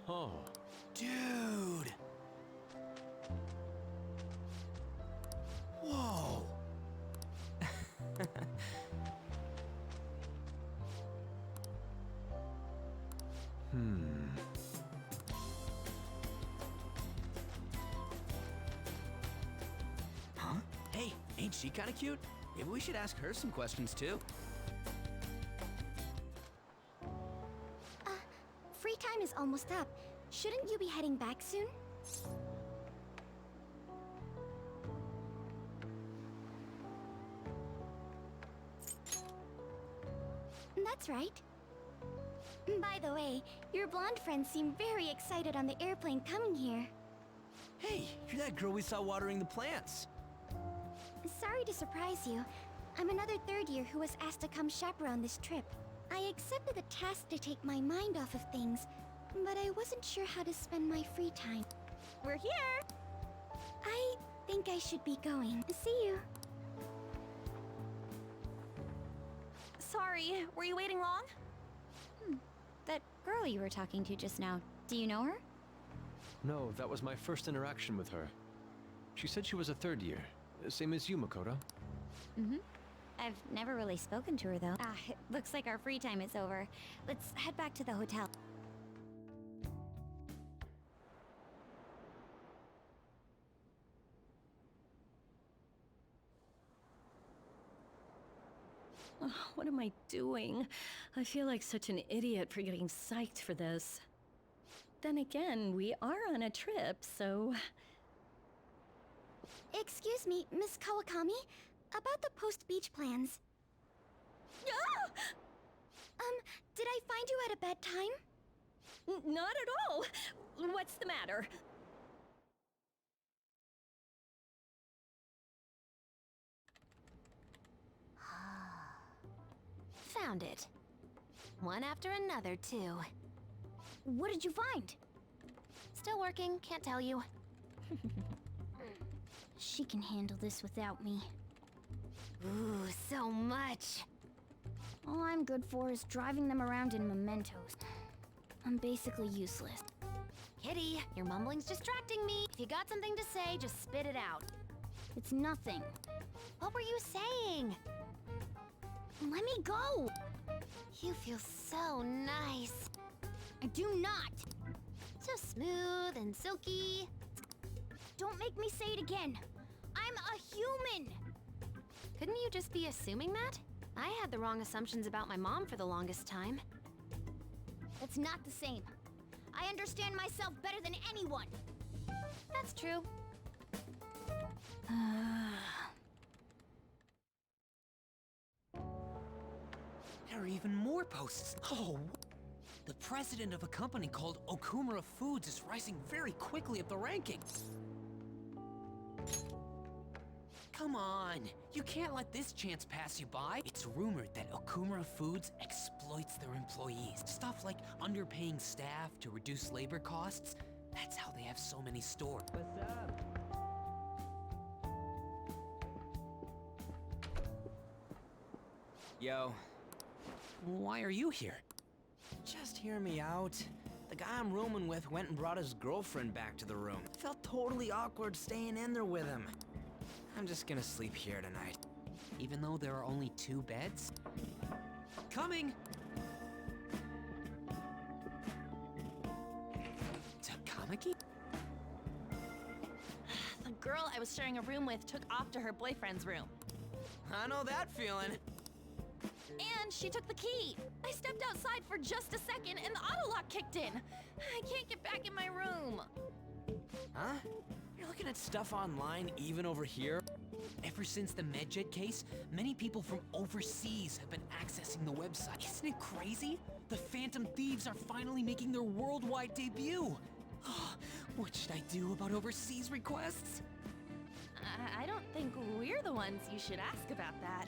Oh. Dude! Whoa! Huh? Hey, ain't she kinda cute? Maybe we should ask her some questions too. Free time is almost up. Shouldn't you be heading back soon? That's right. By the way, your blonde friends seem very excited on the airplane coming here. Hey, you're that girl we saw watering the plants. Sorry to surprise you. I'm another third year who was asked to come chaperone this trip. I accepted the task to take my mind off of things, but I wasn't sure how to spend my free time. We're here! I think I should be going. See you. Sorry, were you waiting long? That girl you were talking to just now, do you know her? No, that was my first interaction with her. She said she was a third year, same as you, Makoto. Mm-hmm. I've never really spoken to her, though. It looks like our free time is over. Let's head back to the hotel. Oh, what am I doing? I feel like such an idiot for getting psyched for this. Then again, we are on a trip, so... Excuse me, Miss Kawakami? About the post-beach plans. Ah! Did I find you at a bad time? Not at all! What's the matter? Found it. One after another, too. What did you find? Still working, can't tell you. She can handle this without me. Ooh, so much. All I'm good for is driving them around in mementos. I'm basically useless. Kitty, your mumbling's distracting me. If you got something to say, just spit it out. It's nothing. What were you saying? Let me go! You feel so nice. I do not! So smooth and silky. Don't make me say it again! I'm a human! Couldn't you just be assuming that? I had the wrong assumptions about my mom for the longest time. That's not the same. I understand myself better than anyone! That's true. There are even more posts. Oh, the president of a company called Okumura Foods is rising very quickly up the rankings. Come on, you can't let this chance pass you by. It's rumored that Okumura Foods exploits their employees. Stuff like underpaying staff to reduce labor costs. That's how they have so many stores. What's up? Yo. Why are you here? Just hear me out. The guy I'm rooming with went and brought his girlfriend back to the room. Felt totally awkward staying in there with him. I'm just gonna sleep here tonight. Even though there are only 2 beds? Coming! Takamaki? The girl I was sharing a room with took off to her boyfriend's room. I know that feeling. And she took the key. I stepped outside for just a second and the auto lock kicked in. I can't get back in my room. Huh? You're looking at stuff online even over here? Ever since the MedJet case, many people from overseas have been accessing the website. Isn't it crazy? The Phantom Thieves are finally making their worldwide debut. What should I do about overseas requests? I don't think we're the ones you should ask about that.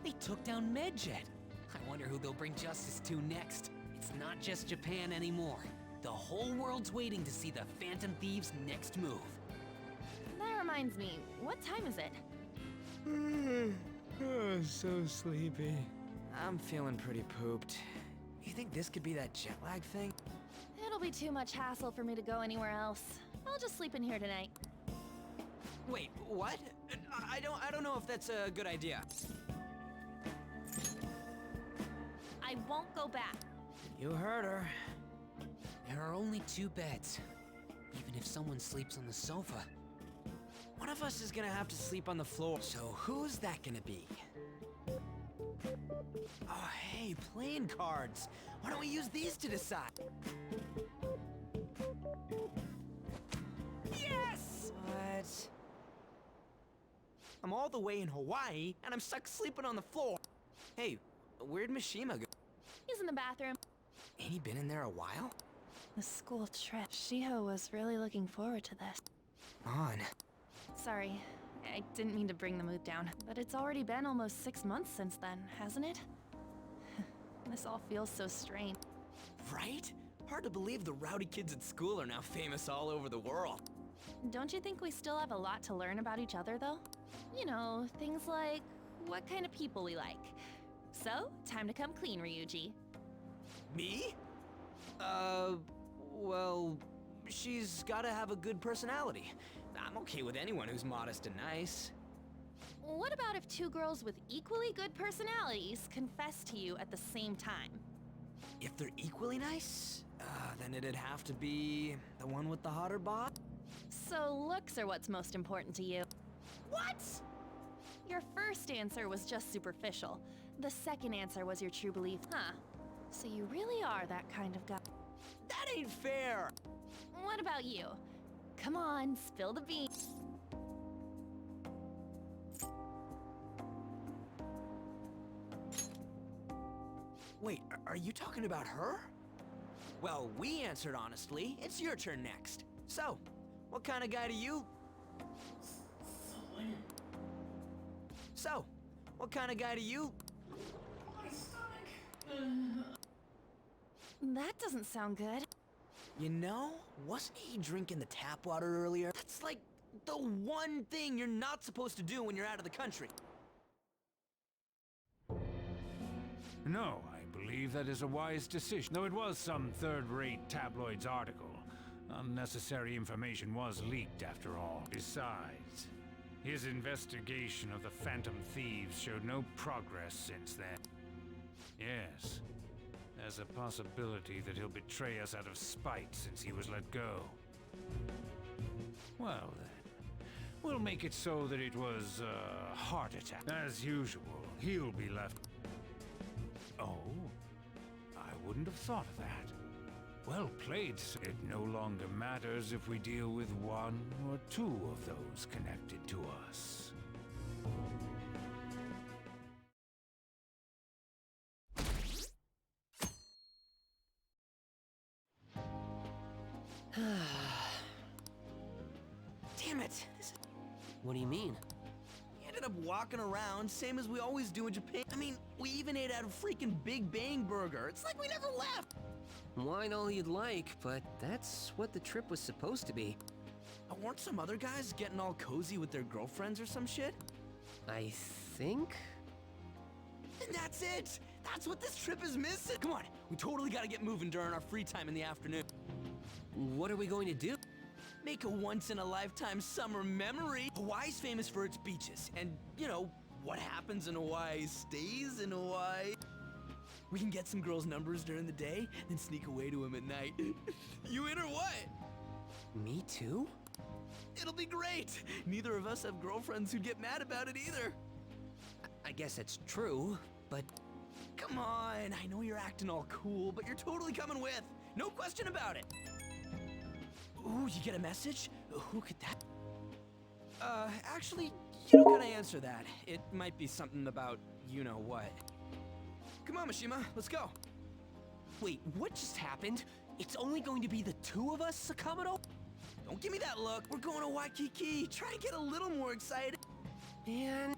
They took down MedJet. I wonder who they'll bring justice to next. It's not just Japan anymore. The whole world's waiting to see the Phantom Thieves' next move. That reminds me, what time is it? Oh, so sleepy. I'm feeling pretty pooped. You think this could be that jet lag thing? It'll be too much hassle for me to go anywhere else. I'll just sleep in here tonight. Wait, what? I don't know if that's a good idea. I won't go back. You heard her. There are only 2 beds. Even if someone sleeps on the sofa. One of us is gonna have to sleep on the floor. So who's that gonna be? Oh, hey, playing cards. Why don't we use these to decide? Yes! What? I'm all the way in Hawaii, and I'm stuck sleeping on the floor. Hey, where'd Mishima go? He's in the bathroom. Ain't he been in there a while? The school trip. Shiho was really looking forward to this. On. Sorry, I didn't mean to bring the mood down. But it's already been almost 6 months since then, hasn't it? This all feels so strange. Right? Hard to believe the rowdy kids at school are now famous all over the world. Don't you think we still have a lot to learn about each other, though? You know, things like what kind of people we like. So, time to come clean, Ryuji. Me? Well, she's gotta have a good personality. I'm okay with anyone who's modest and nice. What about if 2 girls with equally good personalities confess to you at the same time? If they're equally nice, then it'd have to be the one with the hotter bod. So looks are what's most important to you. What? Your first answer was just superficial. The second answer was your true belief, huh? So you really are that kind of guy. That ain't fair. What about you? Come on, spill the beans. Wait, are you talking about her? Well, we answered honestly. It's your turn next. So, what kind of guy do you... So, what kind of guy do you... That doesn't sound good. You know, wasn't he drinking the tap water earlier? That's like the one thing you're not supposed to do when you're out of the country. No, I believe that is a wise decision. Though it was some third-rate tabloid's article. Unnecessary information was leaked after all. Besides, his investigation of the Phantom Thieves showed no progress since then. Yes, there's a possibility that he'll betray us out of spite since he was let go. Well then, we'll make it so that it was a heart attack. As usual, he'll be left... Oh, I wouldn't have thought of that. Well played, sir. It no longer matters if we deal with 1 or 2 of those connected to us. Damn it! What do you mean? We ended up walking around, same as we always do in Japan. I mean, we even ate at a freaking Big Bang Burger. It's like we never left. Wine all you'd like, but that's what the trip was supposed to be. Weren't some other guys getting all cozy with their girlfriends or some shit? I think? And that's it! That's what this trip is missing! Come on, we totally gotta get moving during our free time in the afternoon. What are we going to do? Make a once-in-a-lifetime summer memory. Hawaii's famous for its beaches, and, you know, what happens in Hawaii stays in Hawaii. We can get some girls' numbers during the day, then sneak away to them at night. You in or what? Me too? It'll be great! Neither of us have girlfriends who'd get mad about it either. I guess that's true, but... Come on, I know you're acting all cool, but you're totally coming with. No question about it. Ooh, you get a message? Who could that... actually, you don't gotta answer that. It might be something about you-know-what. Come on, Mishima, let's go. Wait, what just happened? It's only going to be the 2 of us, Sakamoto? Don't give me that look. We're going to Waikiki. Try and get a little more excited. Man...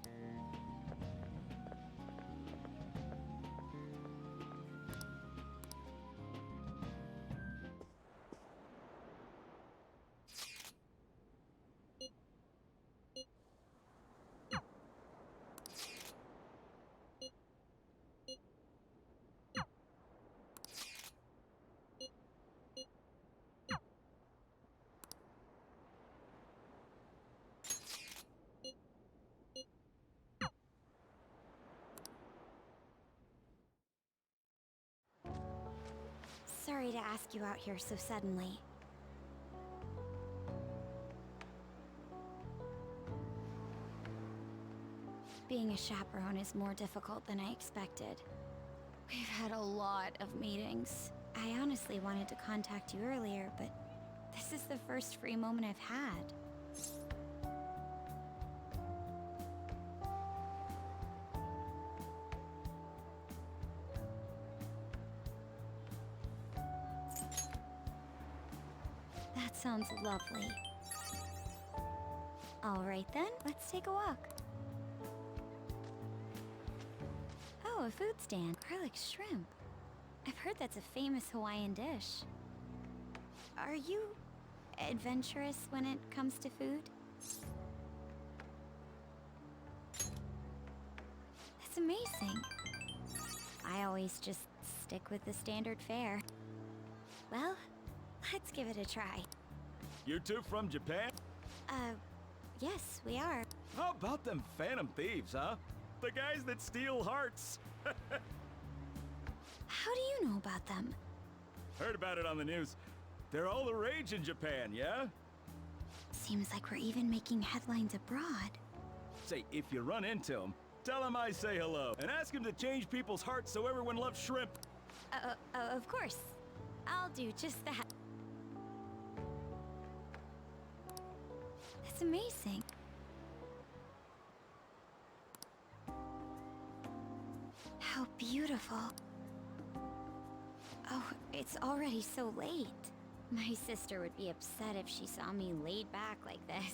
ask you out here so suddenly. Being a chaperone is more difficult than I expected. We've had a lot of meetings. I honestly wanted to contact you earlier, but this is the first free moment I've had. That sounds lovely. All right then, let's take a walk. Oh, a food stand. Garlic shrimp. I've heard that's a famous Hawaiian dish. Are you adventurous when it comes to food? That's amazing. I always just stick with the standard fare. Well, let's give it a try. You two from Japan? Yes, we are. How about them phantom thieves, huh? The guys that steal hearts. How do you know about them? Heard about it on the news. They're all the rage in Japan, yeah? Seems like we're even making headlines abroad. Say, if you run into them, tell them I say hello. And ask them to change people's hearts so everyone loves shrimp. Of course. I'll do just that. That's amazing. How beautiful. Oh, it's already so late. My sister would be upset if she saw me laid back like this.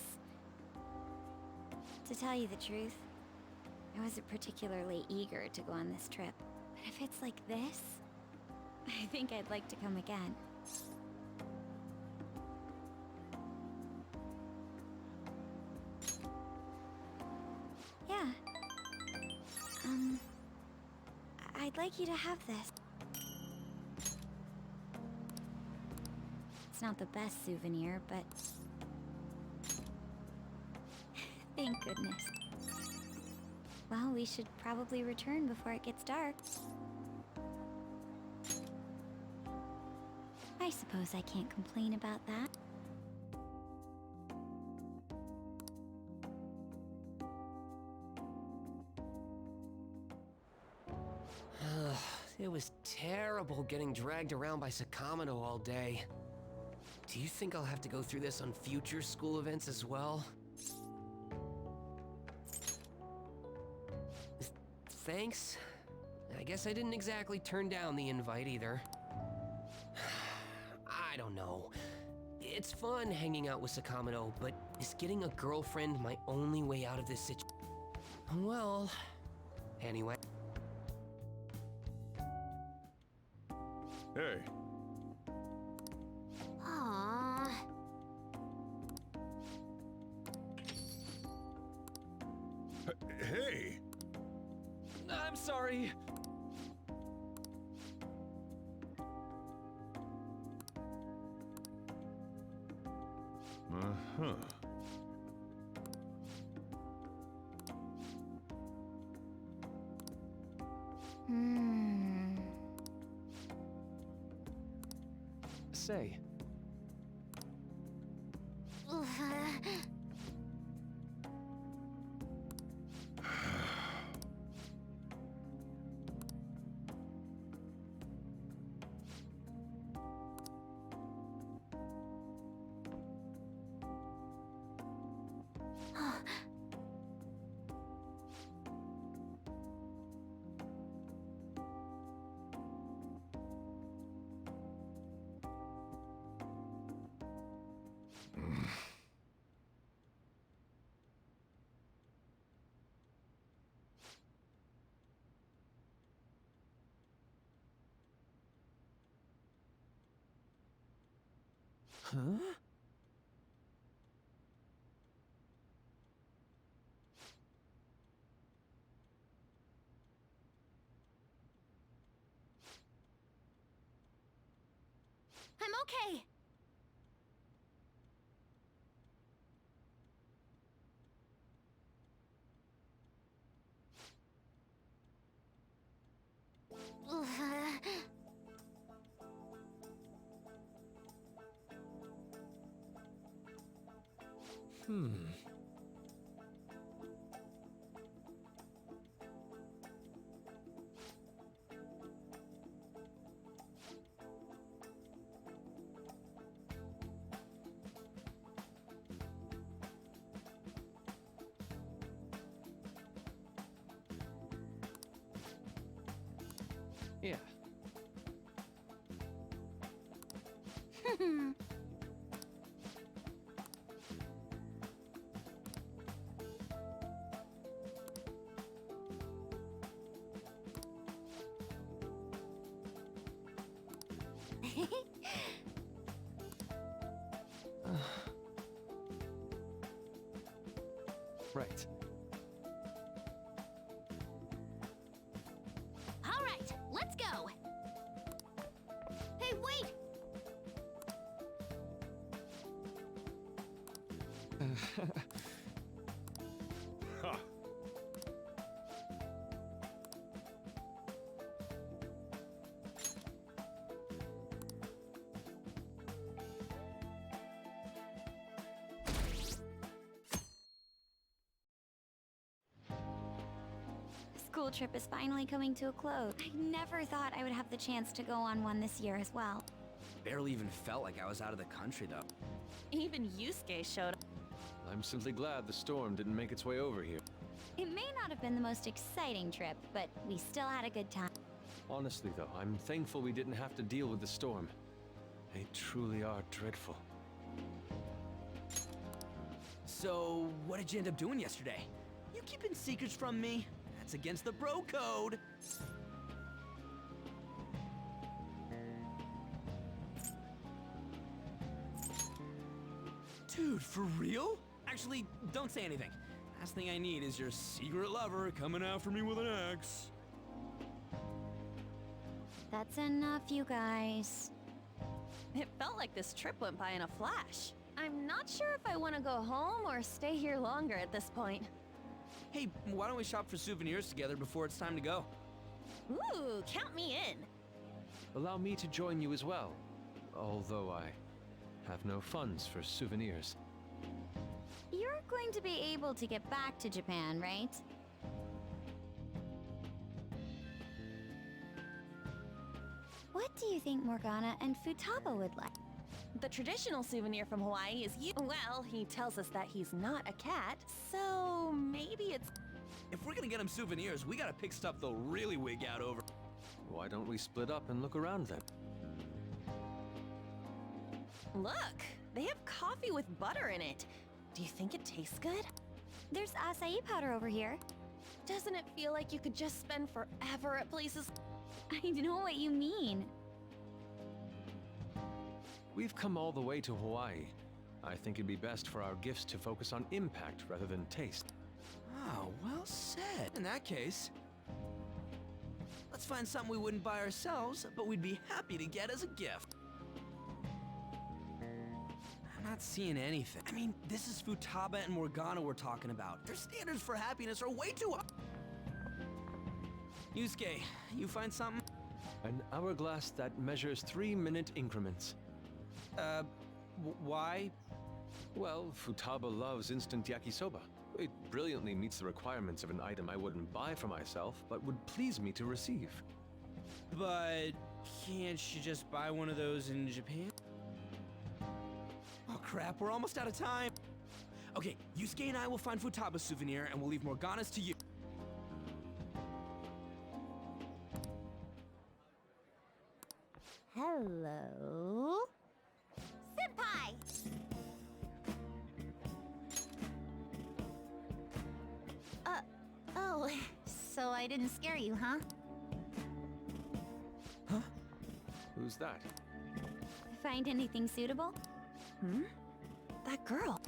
To tell you the truth, I wasn't particularly eager to go on this trip. But if it's like this, I think I'd like to come again. Yeah. I'd like you to have this. It's not the best souvenir, but... Thank goodness. Well, we should probably return before it gets dark. I suppose I can't complain about that. It was terrible getting dragged around by Sakamoto all day. Do you think I'll have to go through this on future school events as well? Thanks. I guess I didn't exactly turn down the invite either. I don't know. It's fun hanging out with Sakamoto, but is getting a girlfriend my only way out of this situation? Well, anyway. Hey. Aww. Hey. I'm sorry. Uh-huh. Say, huh? I'm okay. Yeah. Right. All right, let's go. Hey, wait! Ha! School trip is finally coming to a close. I never thought I would have the chance to go on one this year as well. Barely even felt like I was out of the country, though. Even Yusuke showed up. I'm simply glad the storm didn't make its way over here. It may not have been the most exciting trip, but we still had a good time. Honestly, though, I'm thankful we didn't have to deal with the storm. They truly are dreadful. So, what did you end up doing yesterday? You keeping secrets from me? That's against the bro code. Dude, for real? Actually, don't say anything. Last thing I need is your secret lover coming after me with an axe. That's enough, you guys. It felt like this trip went by in a flash. I'm not sure if I want to go home or stay here longer at this point. Hey, why don't we shop for souvenirs together before it's time to go? Ooh, count me in. Allow me to join you as well, although I have no funds for souvenirs. You're going to be able to get back to Japan, right? What do you think Morgana and Futaba would like? The traditional souvenir from Hawaii is well, he tells us that he's not a cat, so maybe it's... If we're gonna get him souvenirs, we gotta pick stuff they'll really wig out over. Why don't we split up and look around then? Look, they have coffee with butter in it. Do you think it tastes good? There's acai powder over here. Doesn't it feel like you could just spend forever at places? I know what you mean. We've come all the way to Hawaii. I think it'd be best for our gifts to focus on impact rather than taste. Oh, well said. In that case, let's find something we wouldn't buy ourselves, but we'd be happy to get as a gift. I'm not seeing anything. I mean, this is Futaba and Morgana we're talking about. Their standards for happiness are way too high. Yusuke, you find something? An hourglass that measures 3-minute increments. Why? Well, Futaba loves instant yakisoba. It brilliantly meets the requirements of an item I wouldn't buy for myself, but would please me to receive. But can't you just buy one of those in Japan? Oh crap, we're almost out of time. Okay, Yusuke and I will find Futaba's souvenir and we'll leave Morgana's to you. Hello? Senpai! Oh, so I didn't scare you, huh? Who's that? Find anything suitable? That girl.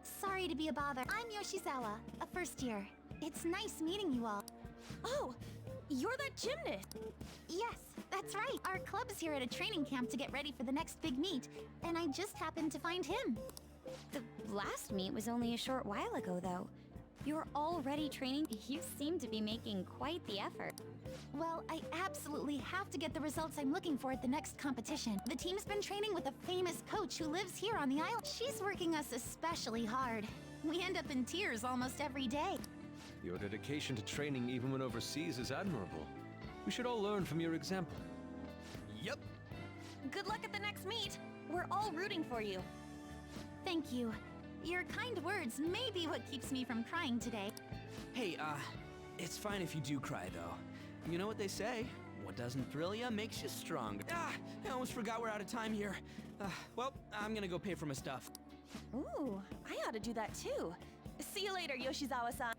Sorry to be a bother. I'm Yoshizawa, a first year. It's nice meeting you all. Oh, you're that gymnast. Yes, that's right. Our club's here at a training camp to get ready for the next big meet, and I just happened to find him. The last meet was only a short while ago, though. You're already training? You seem to be making quite the effort. Well, I absolutely have to get the results I'm looking for at the next competition. The team's been training with a famous coach who lives here on the island. She's working us especially hard. We end up in tears almost every day. Your dedication to training even when overseas is admirable. We should all learn from your example. Yep. Good luck at the next meet. We're all rooting for you. Thank you. Your kind words may be what keeps me from crying today. Hey, it's fine if you do cry, though. You know what they say? What doesn't thrill ya makes you stronger. I almost forgot we're out of time here. Well, I'm gonna go pay for my stuff. Ooh, I ought to do that too. See you later, Yoshizawa-san.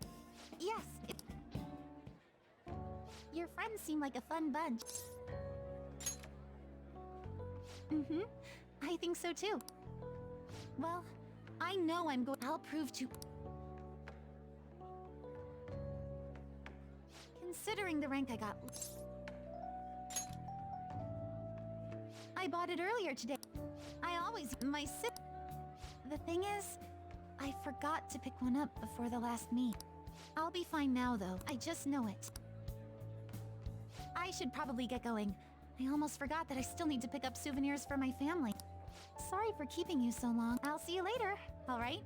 Yes. Your friends seem like a fun bunch. Mm-hmm. I think so too. Well, I know I'll prove to... Considering the rank I got... I bought it earlier today. I always... The thing is, I forgot to pick one up before the last meet. I'll be fine now, though. I just know it. I should probably get going. I almost forgot that I still need to pick up souvenirs for my family. Sorry for keeping you so long. I'll see you later, all right?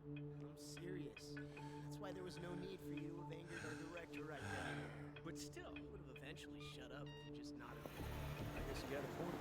I'm serious. That's why there was no need for you to have angered our director right then. But still, he would have eventually shut up if you just nodded. I guess you got a point.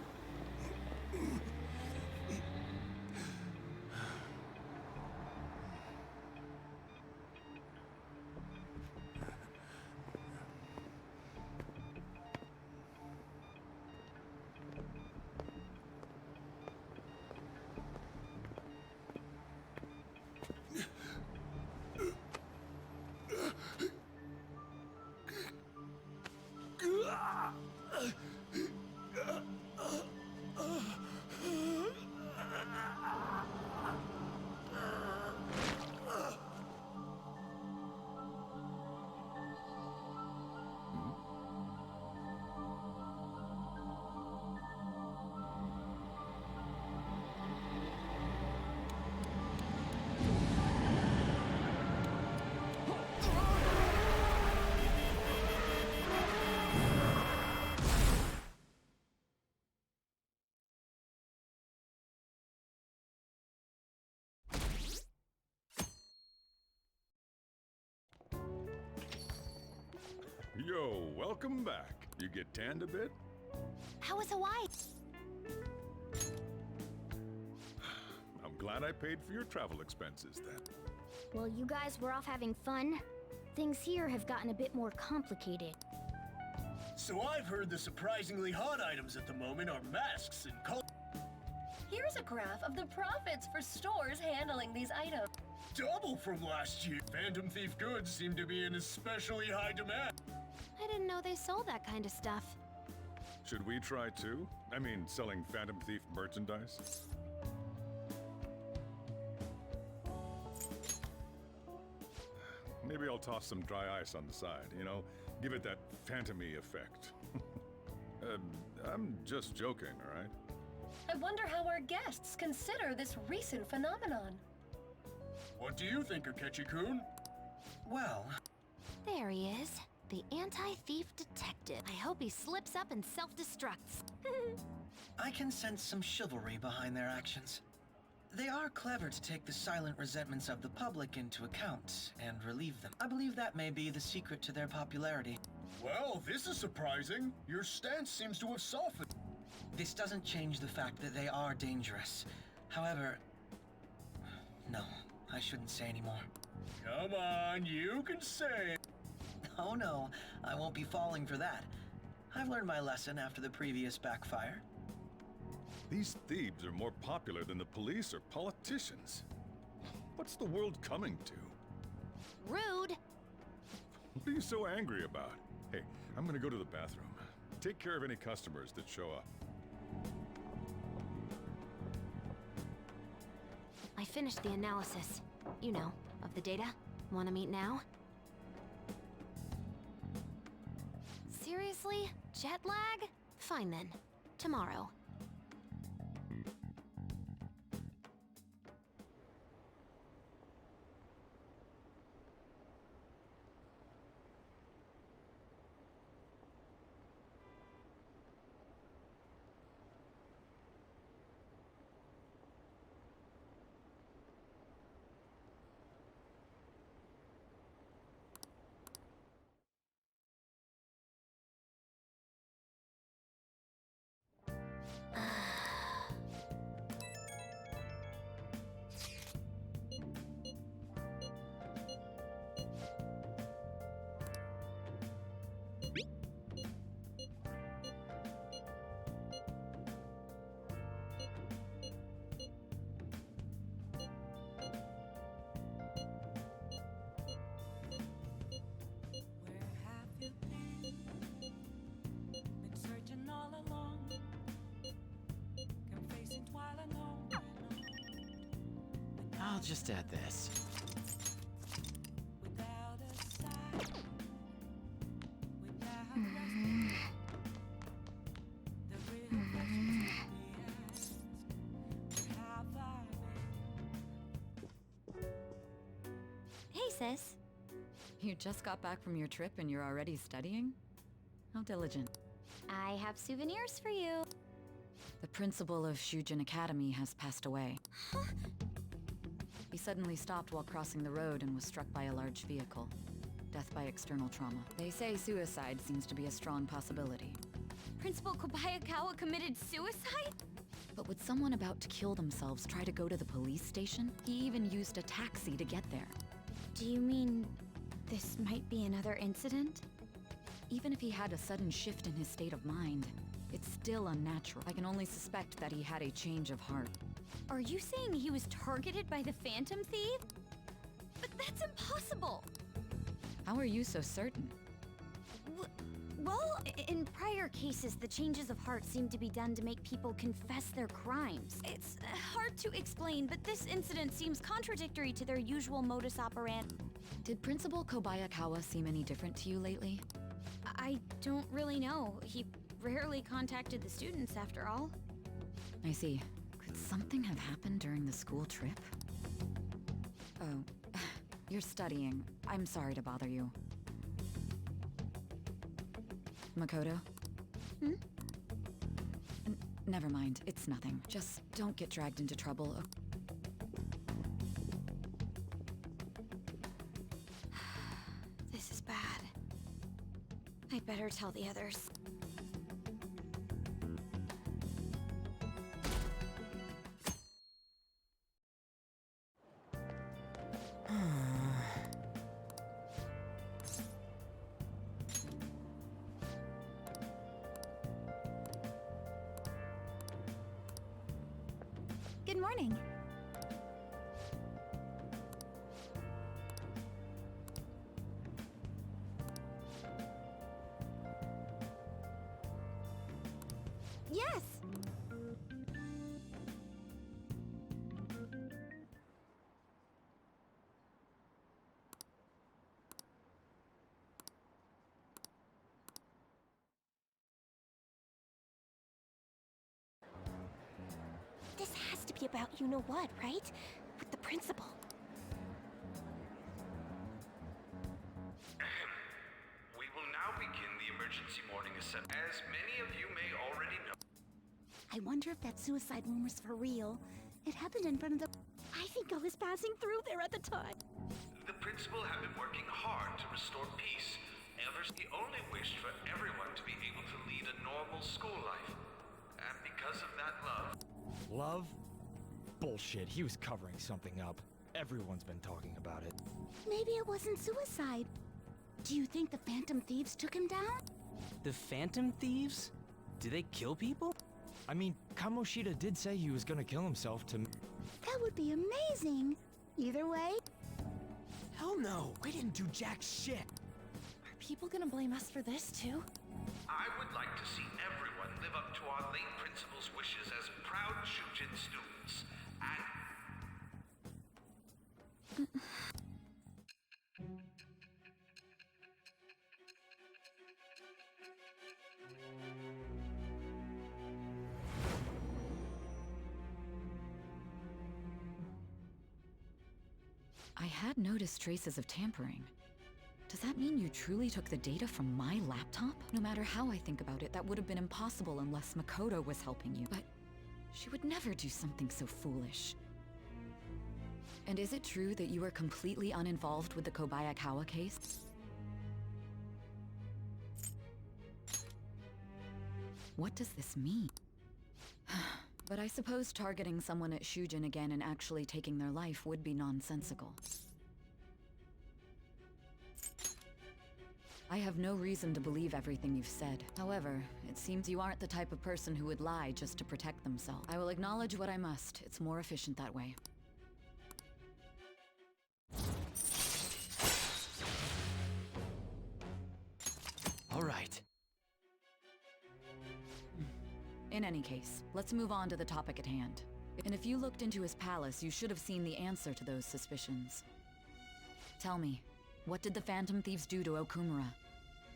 Yo, welcome back. You get tanned a bit? How was Hawaii? I'm glad I paid for your travel expenses then. While you guys were off having fun, things here have gotten a bit more complicated. So I've heard the surprisingly hot items at the moment are masks and Here's a graph of the profits for stores handling these items. double from last year. Phantom Thief goods seem to be in especially high demand. I didn't know they sold that kind of stuff. Should we try too? I mean, selling Phantom Thief merchandise? Maybe I'll toss some dry ice on the side, you know? Give it that phantom-y effect. I'm just joking, all right? I wonder how our guests consider this recent phenomenon. What do you think, Akechi-kun? Well, There he is. The anti-thief detective. I hope he slips up and self-destructs. I can sense some chivalry behind their actions. They are clever to take the silent resentments of the public into account and relieve them. I believe that may be the secret to their popularity. Well, this is surprising. Your stance seems to have softened. This doesn't change the fact that they are dangerous. However... No, I shouldn't say anymore. Come on, you can say it. Oh no, I won't be falling for that. I've learned my lesson after the previous backfire. These thieves are more popular than the police or politicians. What's the world coming to? Rude. What are you so angry about? Hey, I'm gonna go to the bathroom. Take care of any customers that show up. I finished the analysis. You know, of Of the data? Wanna meet now? Seriously? Jet lag? Fine then. Tomorrow. I'll just add this. Hey, sis. You just got back from your trip and you're already studying? How diligent. I have souvenirs for you. The principal of Shujin Academy has passed away. He suddenly stopped while crossing the road and was struck by a large vehicle. Death by external trauma. They say suicide seems to be a strong possibility. Principal Kobayakawa committed suicide? But would someone about to kill themselves try to go to the police station? He even used a taxi to get there. Do you mean this might be another incident? Even if he had a sudden shift in his state of mind, it's still unnatural. I can only suspect that he had a change of heart. Are you saying he was targeted by the Phantom Thief? But that's impossible! How are you so certain? Well, in prior cases, the changes of heart seem to be done to make people confess their crimes. It's hard to explain, but this incident seems contradictory to their usual modus operandi. Did Principal Kobayakawa seem any different to you lately? I don't really know. He rarely contacted the students, after all. I see. Could something have happened during the school trip? Oh, you're studying. I'm sorry to bother you. Makoto? Never mind, it's nothing. Just don't get dragged into trouble. This is bad. I better tell the others. Good morning. Yes. This has to be about you-know-what, right? With the principal. We will now begin the emergency morning assembly. As many of you may already know, I wonder if that suicide rumor's for real. It happened in front of the... I think I was passing through there at the time. the principal have been working hard to restore peace. He only wished for everyone to be able to lead a normal school life. And because of that love... Love? Bullshit, he was covering something up. Everyone's been talking about it. Maybe it wasn't suicide. Do you think the Phantom Thieves took him down? The Phantom Thieves? Do they kill people? I mean, Kamoshida did say he was gonna kill himself to... That would be amazing. Either way... Hell no, we didn't do jack shit. Are people gonna blame us for this, too? I would like to see everyone live up to our late principal's wishes as proud Shujin students. And... I had noticed traces of tampering. Does that mean you truly took the data from my laptop? No matter how I think about it, that would have been impossible unless Makoto was helping you. But she would never do something so foolish. And is it true that you are completely uninvolved with the Kobayakawa case? What does this mean? But I suppose targeting someone at Shujin again and actually taking their life would be nonsensical. I have no reason to believe everything you've said. However, it seems you aren't the type of person who would lie just to protect themselves. I will acknowledge what I must. It's more efficient that way. All right. In any case, let's move on to the topic at hand. And if you looked into his palace, you should have seen the answer to those suspicions. Tell me, what did the Phantom Thieves do to Okumura?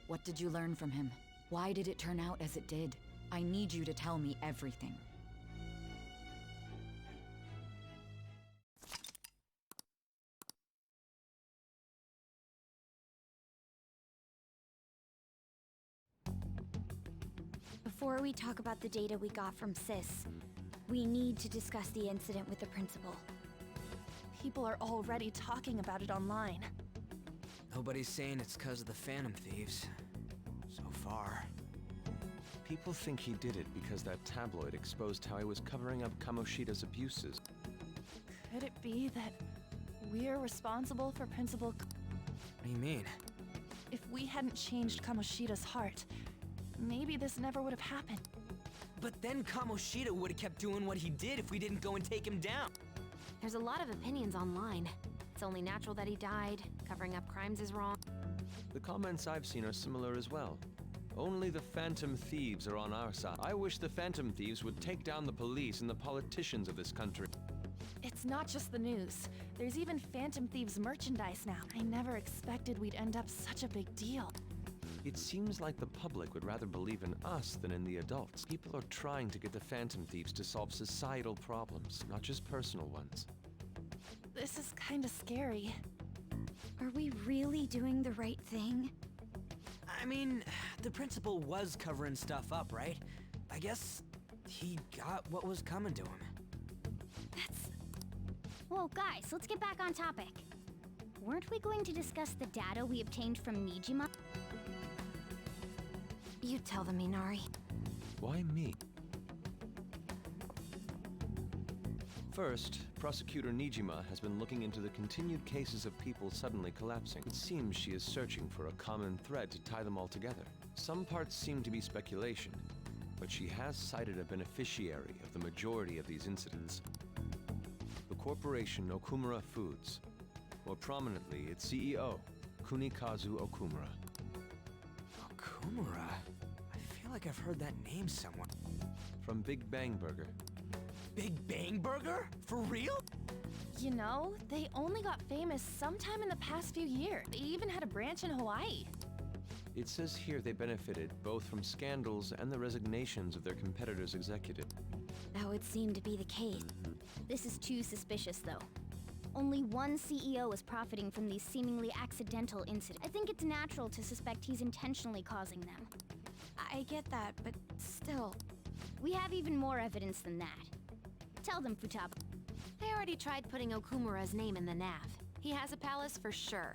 What did you learn from him? Why did it turn out as it did? I need you to tell me everything. Before we talk about the data we got from Sis, we need to discuss the incident with the principal. People are already talking about it online. Nobody's saying it's because of the Phantom Thieves. So far. People think he did it because that tabloid exposed how he was covering up Kamoshida's abuses. Could it be that we're responsible for Principal... What do you mean? If we hadn't changed Kamoshida's heart, maybe this never would have happened. But then Kamoshida would have kept doing what he did if we didn't go and take him down. There's a lot of opinions online. It's only natural that he died. Covering up crimes is wrong. The comments I've seen are similar as well. Only the Phantom Thieves are on our side. I wish the Phantom Thieves would take down the police and the politicians of this country. It's not just the news. There's even Phantom Thieves merchandise now. I never expected we'd end up such a big deal. It seems like the public would rather believe in us than in the adults. People are trying to get the Phantom Thieves to solve societal problems, not just personal ones. This is kinda scary. Are we really doing the right thing? I mean, the principal was covering stuff up, right? I guess he got what was coming to him. That's... Whoa, guys, let's get back on topic. Weren't we going to discuss the data we obtained from Nijima? You tell them, Minari. Why me? First, Prosecutor Nijima has been looking into the continued cases of people suddenly collapsing. It seems she is searching for a common thread to tie them all together. Some parts seem to be speculation, but she has cited a beneficiary of the majority of these incidents. The corporation Okumura Foods. More prominently, its CEO, Kunikazu Okumura. Okumura? I feel like I've heard that name somewhere. From Big Bang Burger. Big Bang Burger? For real? You know, they only got famous sometime in the past few years. They even had a branch in Hawaii. It says here they benefited both from scandals and the resignations of their competitors' executives. That would seem to be the case. This is too suspicious, though. Only one CEO is profiting from these seemingly accidental incidents. I think it's natural to suspect he's intentionally causing them. I get that, but still... We have even more evidence than that. Tell them, Futaba. I already tried putting Okumura's name in the nav. He has a palace for sure.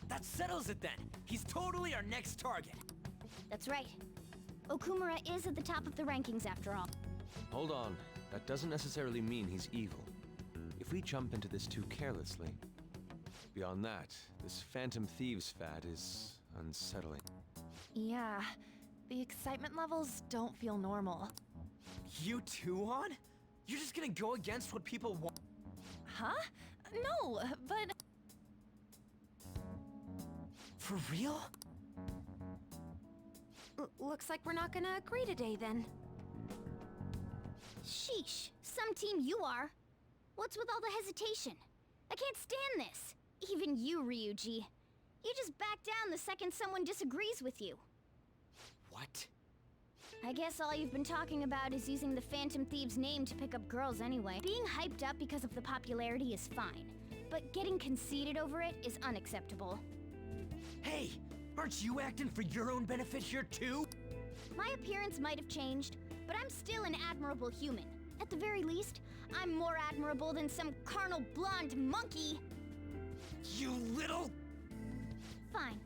That settles it then. He's totally our next target. That's right. Okumura is at the top of the rankings after all. Hold on. That doesn't necessarily mean he's evil. If we jump into this too carelessly. Beyond that, this Phantom Thieves fad is unsettling. Yeah, the excitement levels don't feel normal. You too, On? You're just gonna go against what people want? Huh? No, but... For real? Looks like we're not gonna agree today, then. Sheesh, some team you are. What's with all the hesitation? I can't stand this. Even you, Ryuji. You just back down the second someone disagrees with you. What? I guess all you've been talking about is using the Phantom Thieves' name to pick up girls anyway. Being hyped up because of the popularity is fine. but getting conceited over it is unacceptable. Hey, aren't you acting for your own benefit here too? My appearance might have changed, but I'm still an admirable human. At the very least, I'm more admirable than some carnal blonde monkey. You little... Fine.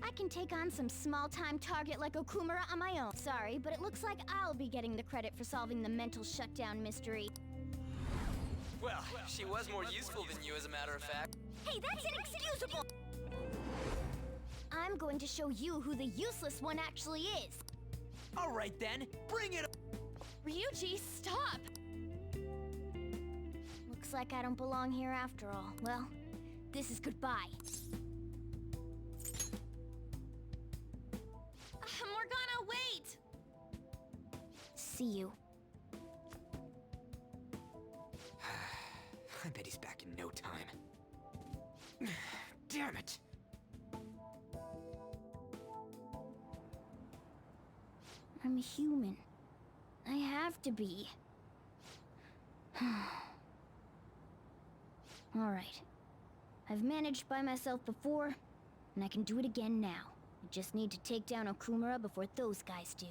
I can take on some small-time target like Okumura on my own. Sorry, but it looks like I'll be getting the credit for solving the mental shutdown mystery. Well, she was more useful than you, as a matter of fact. Hey, that's inexcusable! I'm going to show you who the useless one actually is. All right then, bring it. Ryuji, stop! Looks like I don't belong here after all. Well, this is goodbye. Morgana, wait! See you. I bet he's back in no time. Damn it! I'm a human. I have to be. Alright. I've managed by myself before, and I can do it again now. I just need to take down Okumura before those guys do.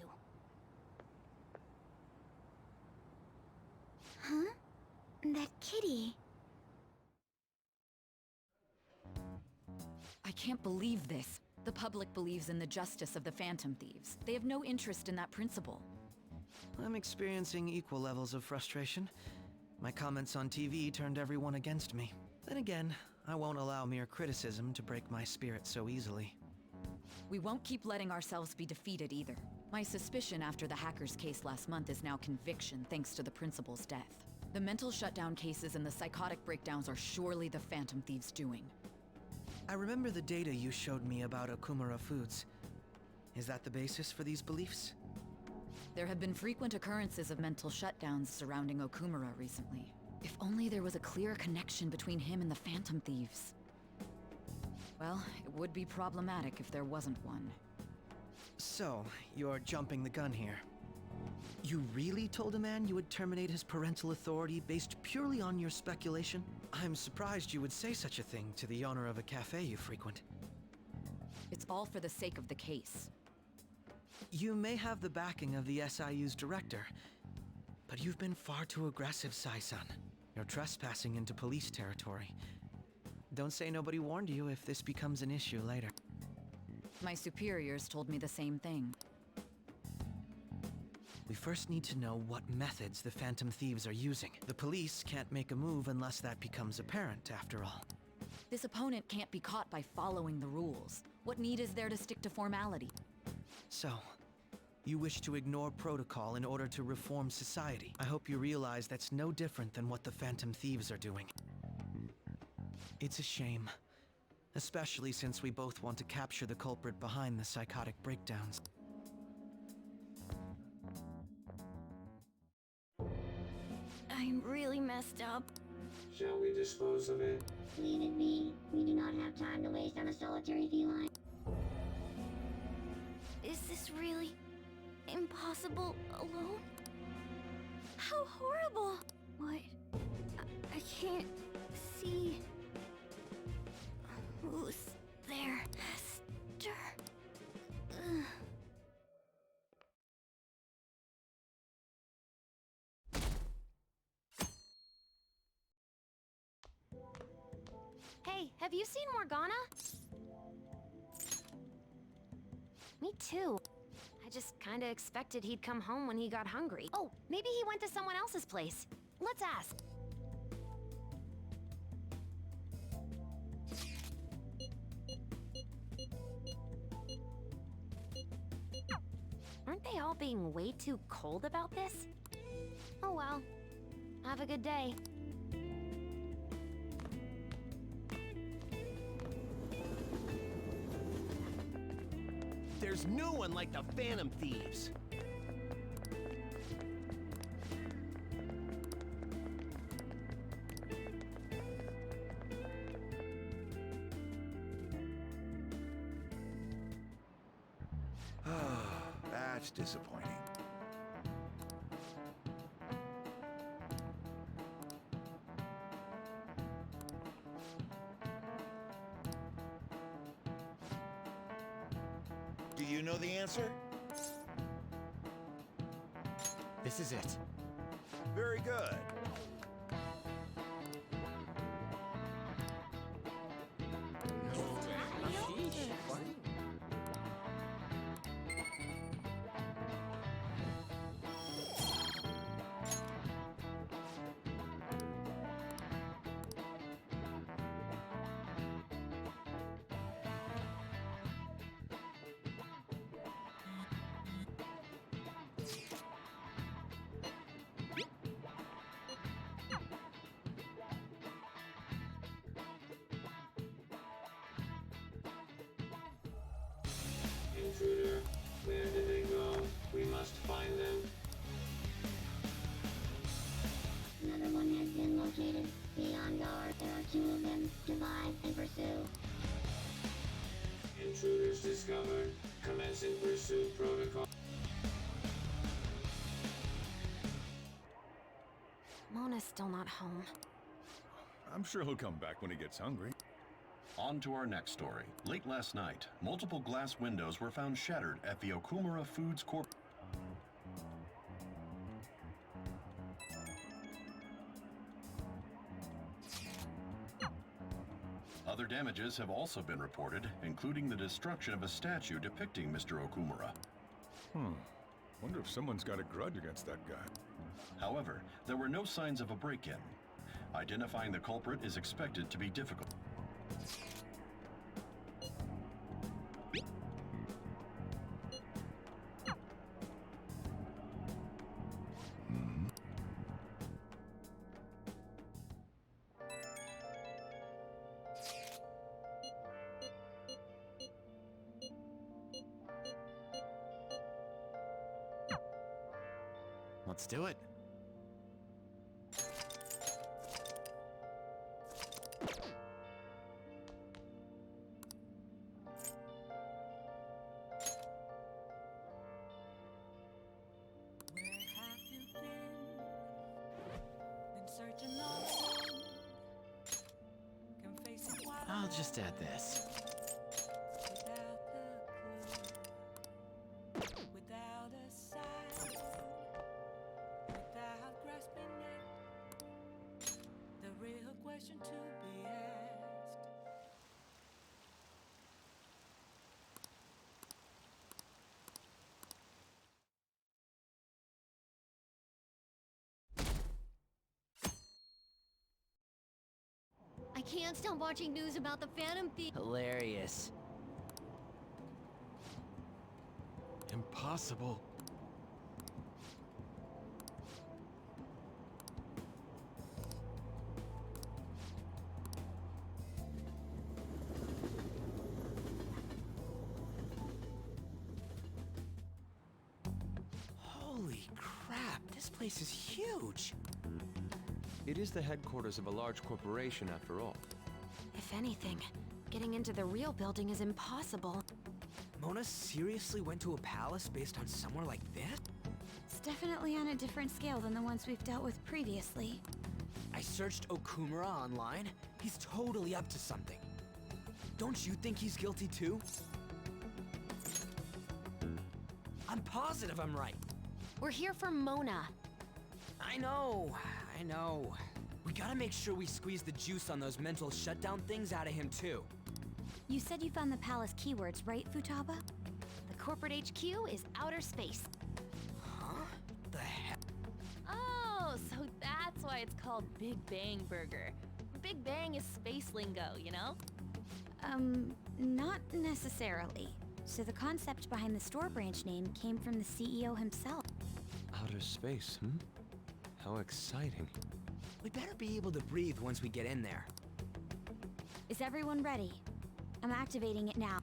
Huh? That kitty. I can't believe this. The public believes in the justice of the Phantom Thieves. They have no interest in that principle. I'm experiencing equal levels of frustration. My comments on TV turned everyone against me. Then again, I won't allow mere criticism to break my spirit so easily. We won't keep letting ourselves be defeated either. My suspicion after the hackers case last month is now conviction thanks to the principal's death. The mental shutdown cases and the psychotic breakdowns are surely the Phantom Thieves' doing. I remember the data you showed me about Okumura foods. Is that the basis for these beliefs? There have been frequent occurrences of mental shutdowns surrounding Okumura recently. If only there was a clear connection between him and the Phantom Thieves. Well, it would be problematic if there wasn't one. So, you're jumping the gun here. You really told a man you would terminate his parental authority based purely on your speculation? I'm surprised you would say such a thing to the owner of a cafe you frequent. It's all for the sake of the case. You may have the backing of the SIU's director, but you've been far too aggressive, Sai-san. You're trespassing into police territory. Don't say nobody warned you if this becomes an issue later. My superiors told me the same thing. We first need to know what methods the Phantom Thieves are using. The police can't make a move unless that becomes apparent, after all. This opponent can't be caught by following the rules. What need is there to stick to formality? So, you wish to ignore protocol in order to reform society. I hope you realize that's no different than what the Phantom Thieves are doing. It's a shame. Especially since we both want to capture the culprit behind the psychotic breakdowns. I'm really messed up. Shall we dispose of it? Leave it be. We do not have time to waste on a solitary feline. Is this really impossible alone? How horrible! What? I can't see. Who's there? Esther. Ugh. Hey, have you seen Morgana? Me too. I just kinda expected he'd come home when he got hungry. Oh, maybe he went to someone else's place. Let's ask. Aren't they all being way too cold about this? Oh well. Have a good day. There's no one like the Phantom Thieves. That's disappointing. you know the answer? This is it. Very good. Intruder, where did they go? We must find them. Another one has been located. Be on guard. There are 2 of them. Divide and pursue. Intruders discovered. Commencing pursuit protocol. Mona's still not home. I'm sure he'll come back when he gets hungry. On to our next story. Late last night, multiple glass windows were found shattered at the Okumura Foods Corp. Other damages have also been reported, including the destruction of a statue depicting Mr. Okumura. Wonder if someone's got a grudge against that guy. However, there were no signs of a break-in. Identifying the culprit is expected to be difficult. Let's do it. I'll just add this. I can't stop watching news about the Phantom Thief. Hilarious. Impossible. Holy crap, this place is huge. It is the headquarters of a large corporation after all. If anything, getting into the real building is impossible. Mona seriously went to a palace based on somewhere like this? It's definitely on a different scale than the ones we've dealt with previously. I searched Okumura online. He's totally up to something. Don't you think he's guilty too? I'm positive I'm right. We're here for Mona. I know. We gotta make sure we squeeze the juice on those mental shutdown things out of him too. You said you found the palace keywords, right, Futaba? The corporate HQ is outer space. Huh? The heck? Oh, so that's why it's called Big Bang Burger. Big Bang is space lingo, you know? Not necessarily. So the concept behind the store branch name came from the CEO himself. Outer space, How exciting. We better be able to breathe once we get in there. Is everyone ready? I'm activating it now.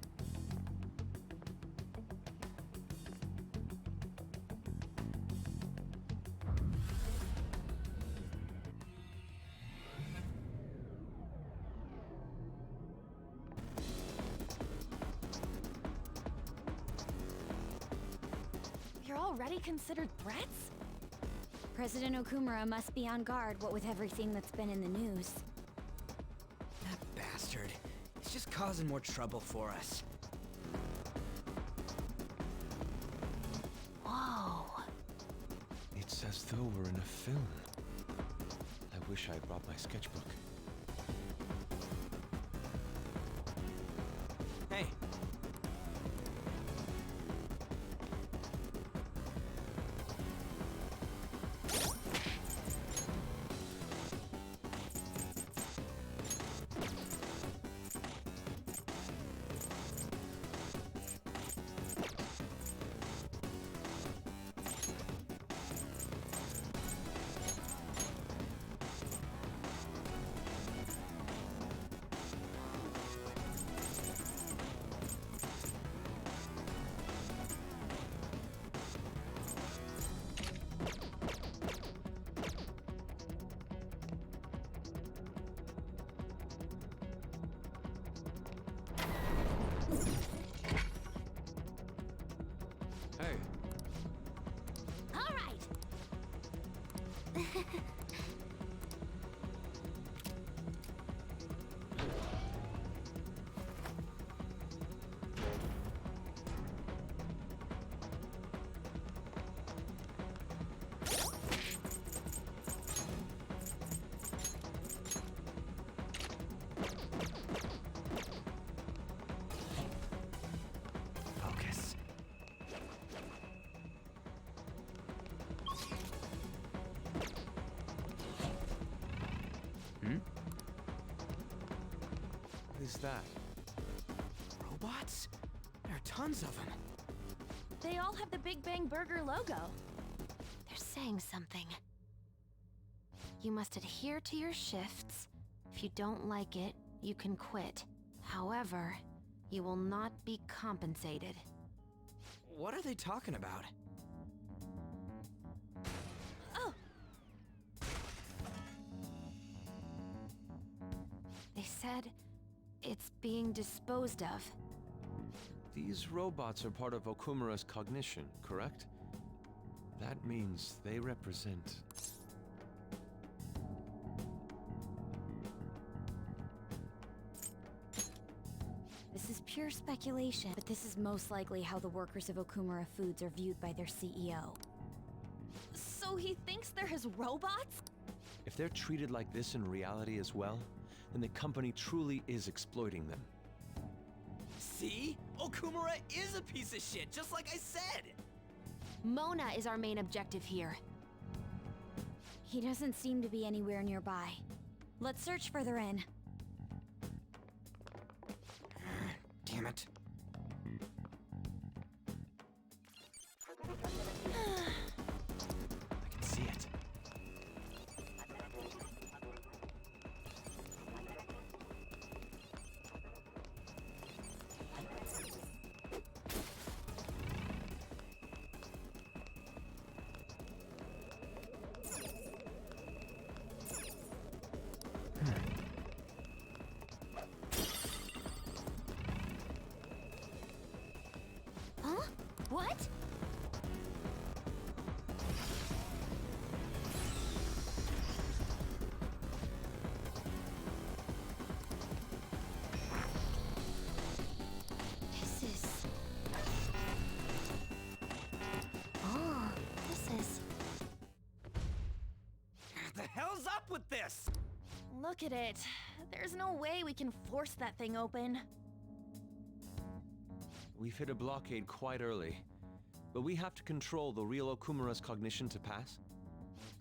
You're already considered threats? President Okumura must be on guard, what with everything that's been in the news. That bastard. He's just causing more trouble for us. As though we're in a film. I wish I brought my sketchbook. Hey. Hey. All right. Focus. What is that? Robots? There are tons of them. They all have the Big Bang Burger logo. They're saying something. You must adhere to your shifts. If you don't like it, you can quit. However, you will not be compensated. What are they talking about? Oh, They said it's being disposed of. These robots are part of Okumura's cognition, correct? That means they represent... This is pure speculation, but this is most likely how the workers of Okumura Foods are viewed by their CEO. so he thinks they're his robots? If they're treated like this in reality as well, then the company truly is exploiting them. See? Okumura is a piece of shit, just like I said! Mona is our main objective here. He doesn't seem to be anywhere nearby. Let's search further in. Damn it. I can see it. Huh? What? This is... Oh, this is... The hell's up with this? Look at it. There's no way we can force that thing open. We've hit a blockade quite early, but we have to control the real Okumura's cognition to pass.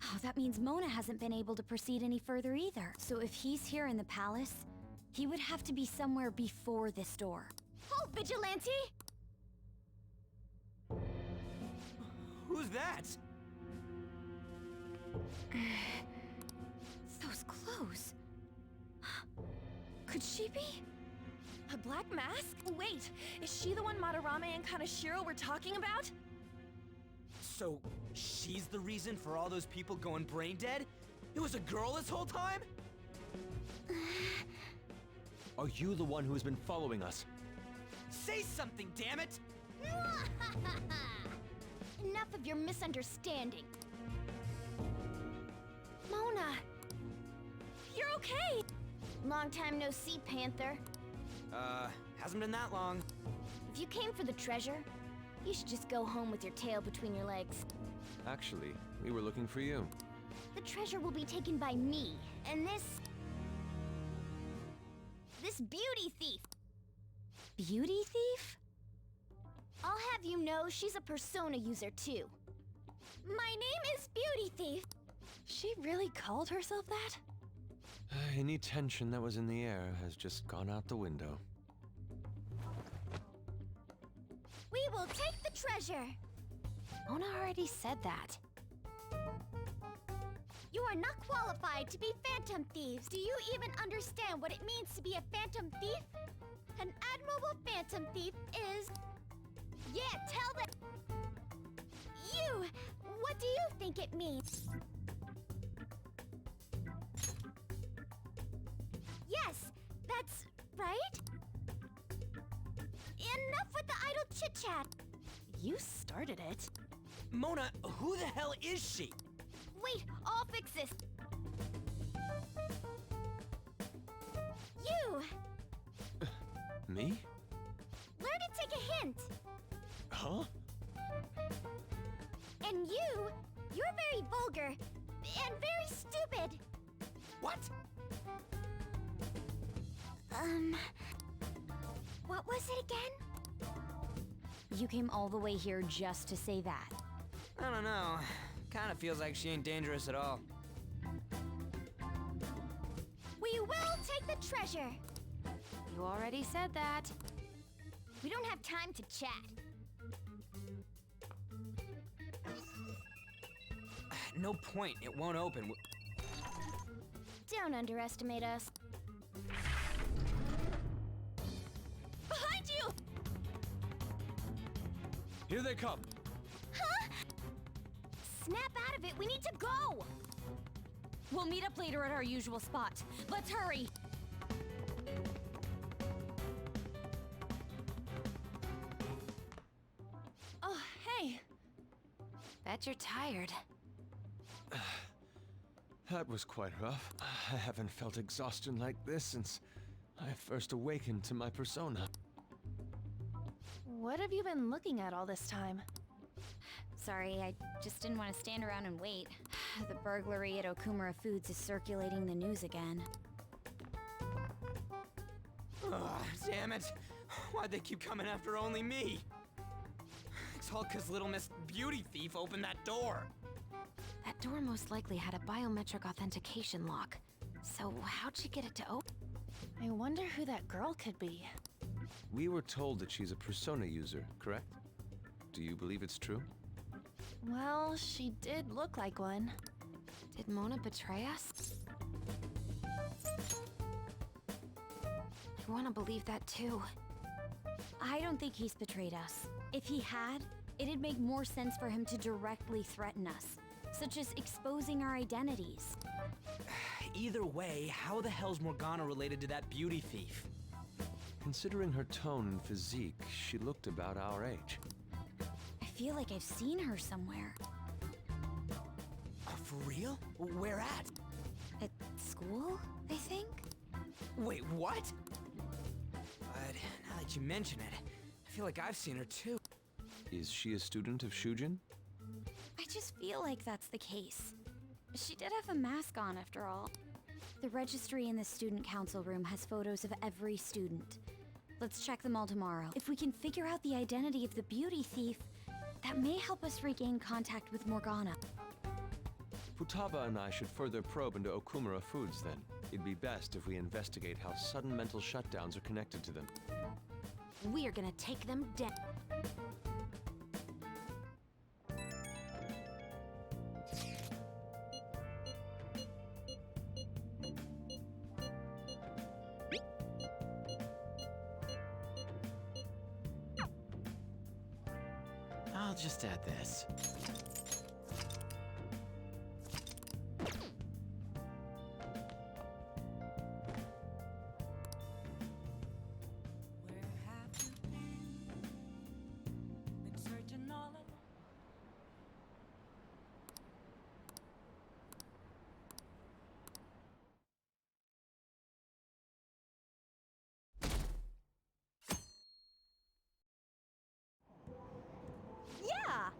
Oh, that means Mona hasn't been able to proceed any further either. So if he's here in the palace, he would have to be somewhere before this door. Halt, Vigilante! Who's that? Those clothes. Could she be? A black mask? Wait, is she the one Madarame and Kaneshiro were talking about? So, she's the reason for all those people going brain dead? It was a girl this whole time? Are you the one who has been following us? Say something, damn it! Enough of your misunderstanding. Mona! You're okay! Long time no see, Panther. Hasn't been that long. If you came for the treasure, you should just go home with your tail between your legs. Actually, we were looking for you. The treasure will be taken by me, and this beauty thief. Beauty thief? I'll have you know she's a persona user too. My name is Beauty Thief. She really called herself that? Any tension that was in the air has just gone out the window. We will take the treasure. Mona already said that. You are not qualified to be phantom thieves. Do you even understand what it means to be a phantom thief? An admirable phantom thief is... Yeah, tell them... You! What do you think it means? Yes, that's right. Enough with the idle chit-chat. You started it. Mona, who the hell is she? Wait, I'll fix this. You! Me? Learn to take a hint. Huh? And you're very vulgar and very stupid. What? What was it again? You came all the way here just to say that. I don't know. Kinda feels like she ain't dangerous at all. We will take the treasure. You already said that. We don't have time to chat. No point. It won't open. Don't underestimate us. Behind you! Here they come. Huh? Snap out of it. We need to go. We'll meet up later at our usual spot. Let's hurry! Oh, hey. Bet you're tired. That was quite rough. I haven't felt exhaustion like this since I first awakened to my persona. What have you been looking at all this time? Sorry, I just didn't want to stand around and wait. The burglary at Okumura Foods is circulating the news again. Ugh, damn it. Why'd they keep coming after only me? It's all 'cause little Miss Beauty Thief opened that door. That door most likely had a biometric authentication lock. So how'd she get it to open? I wonder who that girl could be. We were told that she's a persona user, correct? Do you believe it's true? Well, she did look like one. Did Mona betray us? I want to believe that too. I don't think he's betrayed us. If he had, it'd make more sense for him to directly threaten us, such as exposing our identities. Either way, how the hell's Morgana related to that beauty thief? Considering her tone and physique, she looked about our age. I feel like I've seen her somewhere. For real? Where at? At school, I think? Wait, what? But now that you mention it, I feel like I've seen her too. Is she a student of Shujin? I just feel like that's the case. She did have a mask on, after all. The registry in the student council room has photos of every student. Let's check them all tomorrow. If we can figure out the identity of the beauty thief, that may help us regain contact with Morgana. Futaba and I should further probe into Okumura Foods then. It'd be best if we investigate how sudden mental shutdowns are connected to them. We are gonna take them down. I'll just add this. Yeah!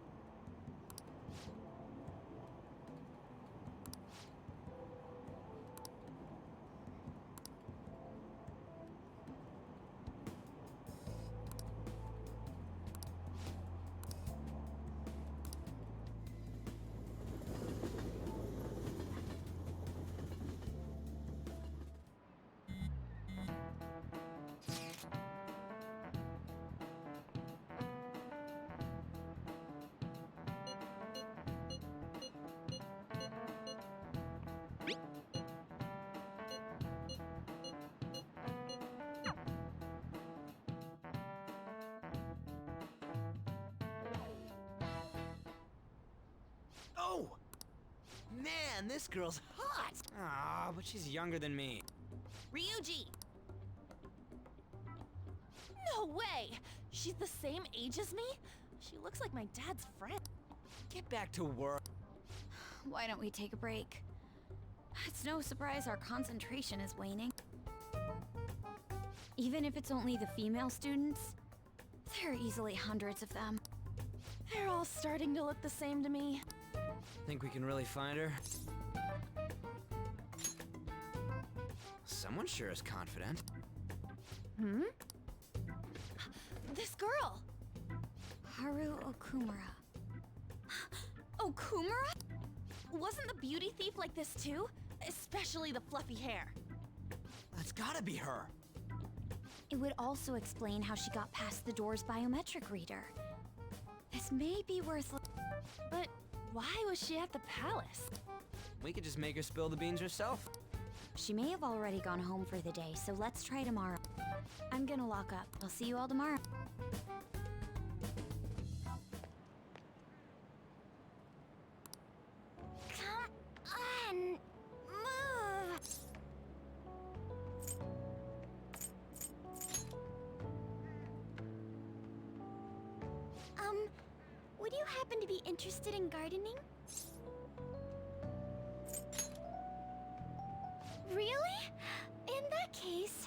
Oh! Man, this girl's hot! Ah, but she's younger than me. Ryuji! No way! She's the same age as me? She looks like my dad's friend. Get back to work. Why don't we take a break? It's no surprise our concentration is waning. Even if it's only the female students, there are easily hundreds of them. They're all starting to look the same to me. Think we can really find her? Someone sure is confident. Hmm? This girl! Haru Okumura. Okumura? Wasn't the beauty thief like this too? Especially the fluffy hair. That's gotta be her. It would also explain how she got past the door's biometric reader. This may be worth... But why was she at the palace? We could just make her spill the beans herself. She may have already gone home for the day, so let's try tomorrow. I'm gonna lock up. I'll see you all tomorrow. Come on, move. Would you happen to be interested in gardening? Really? In that case,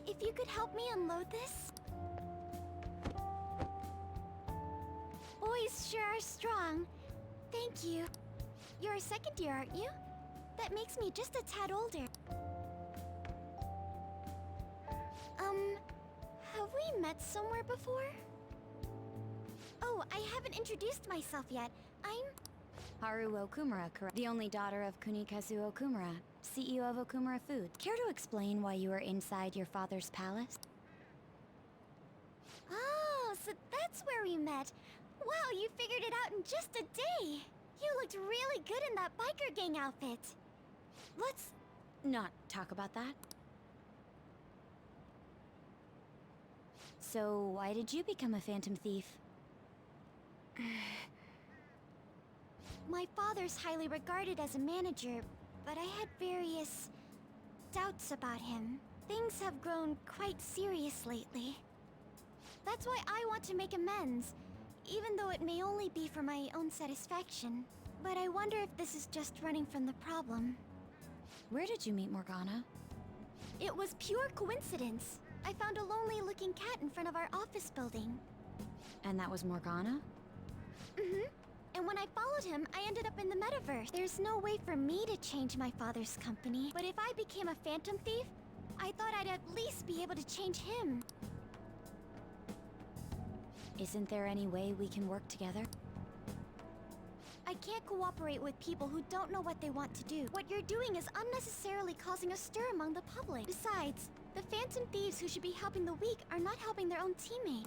if you could help me unload this? Boys sure are strong. Thank you. You're a second year, aren't you? That makes me just a tad older. Have we met somewhere before? Oh, I haven't introduced myself yet. I'm... Haru Okumura, correct? The only daughter of Kunikazu Okumura, CEO of Okumura Food. Care to explain why you were inside your father's palace? Oh, so that's where we met. Wow, you figured it out in just a day. You looked really good in that biker gang outfit. Let's not talk about that. So, why did you become a phantom thief? My father's highly regarded as a manager, but I had various doubts about him. Things have grown quite serious lately. That's why I want to make amends, even though it may only be for my own satisfaction. But I wonder if this is just running from the problem. Where did you meet Morgana? It was pure coincidence. I found a lonely-looking cat in front of our office building. And that was Morgana? Mm-hmm. And when I followed him, I ended up in the metaverse. There's no way for me to change my father's company. But if I became a phantom thief, I thought I'd at least be able to change him. Isn't there any way we can work together? I can't cooperate with people who don't know what they want to do. What you're doing is unnecessarily causing a stir among the public. Besides, the phantom thieves who should be helping the weak are not helping their own teammate.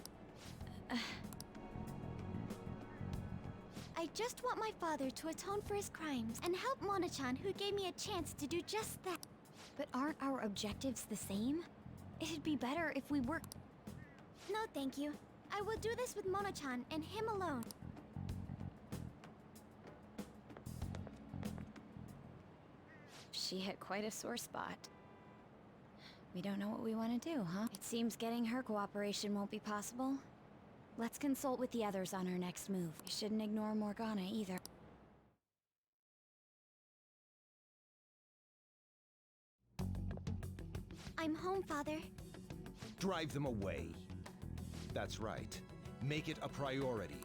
I just want my father to atone for his crimes and help Mona-chan, who gave me a chance to do just that. But aren't our objectives the same? It'd be better if we worked... No, thank you. I will do this with Mona-chan and him alone. She hit quite a sore spot. We don't know what we want to do, huh? It seems getting her cooperation won't be possible. Let's consult with the others on our next move. We shouldn't ignore Morgana either. I'm home, Father. Drive them away. That's right. Make it a priority.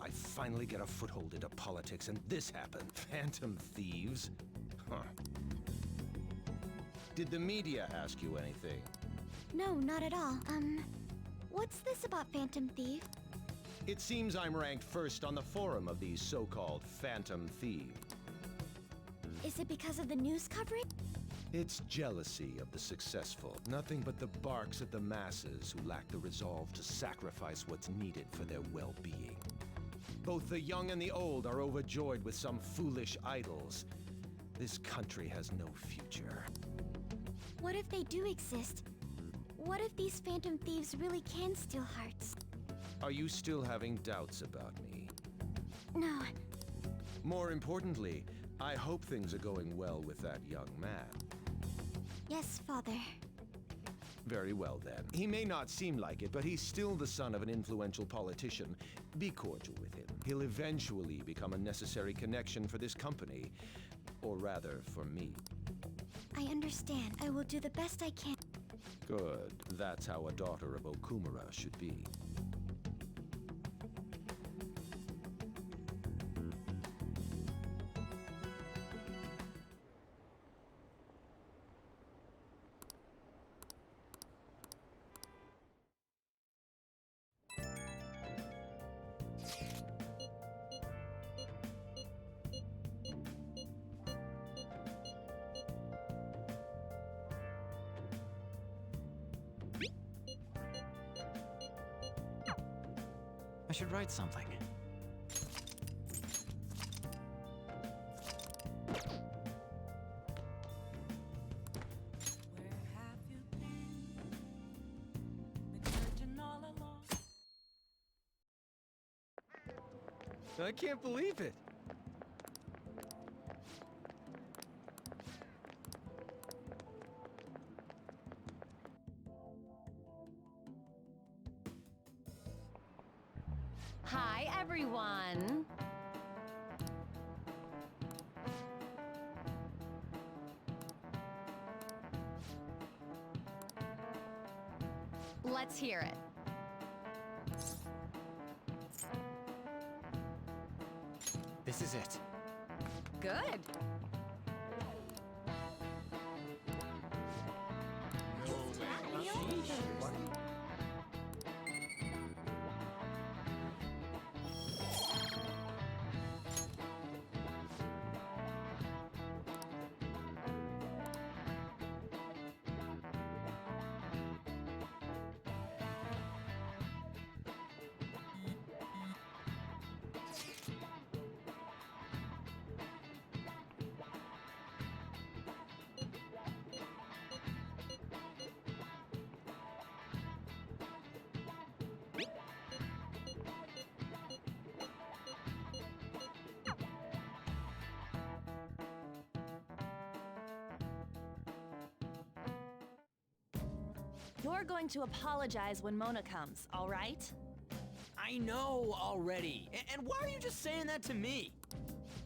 I finally get a foothold into politics, and this happened. Phantom thieves? Huh. Did the media ask you anything? No, not at all. What's this about Phantom Thief? It seems I'm ranked first on the forum of these so-called Phantom Thieves. Is it because of the news coverage? It's jealousy of the successful. Nothing but the barks of the masses who lack the resolve to sacrifice what's needed for their well-being. Both the young and the old are overjoyed with some foolish idols. This country has no future. What if they do exist? What if these phantom thieves really can steal hearts? Are you still having doubts about me? No. More importantly, I hope things are going well with that young man. Yes, Father. Very well, then. He may not seem like it, but he's still the son of an influential politician. Be cordial with him. He'll eventually become a necessary connection for this company. Or rather, for me. I understand. I will do the best I can. Good. That's how a daughter of Okumura should be. I should write something. I can't believe it. Hi, everyone. Let's hear it. This is it. Good. You're going to apologize when Mona comes, all right? I know already. And why are you just saying that to me?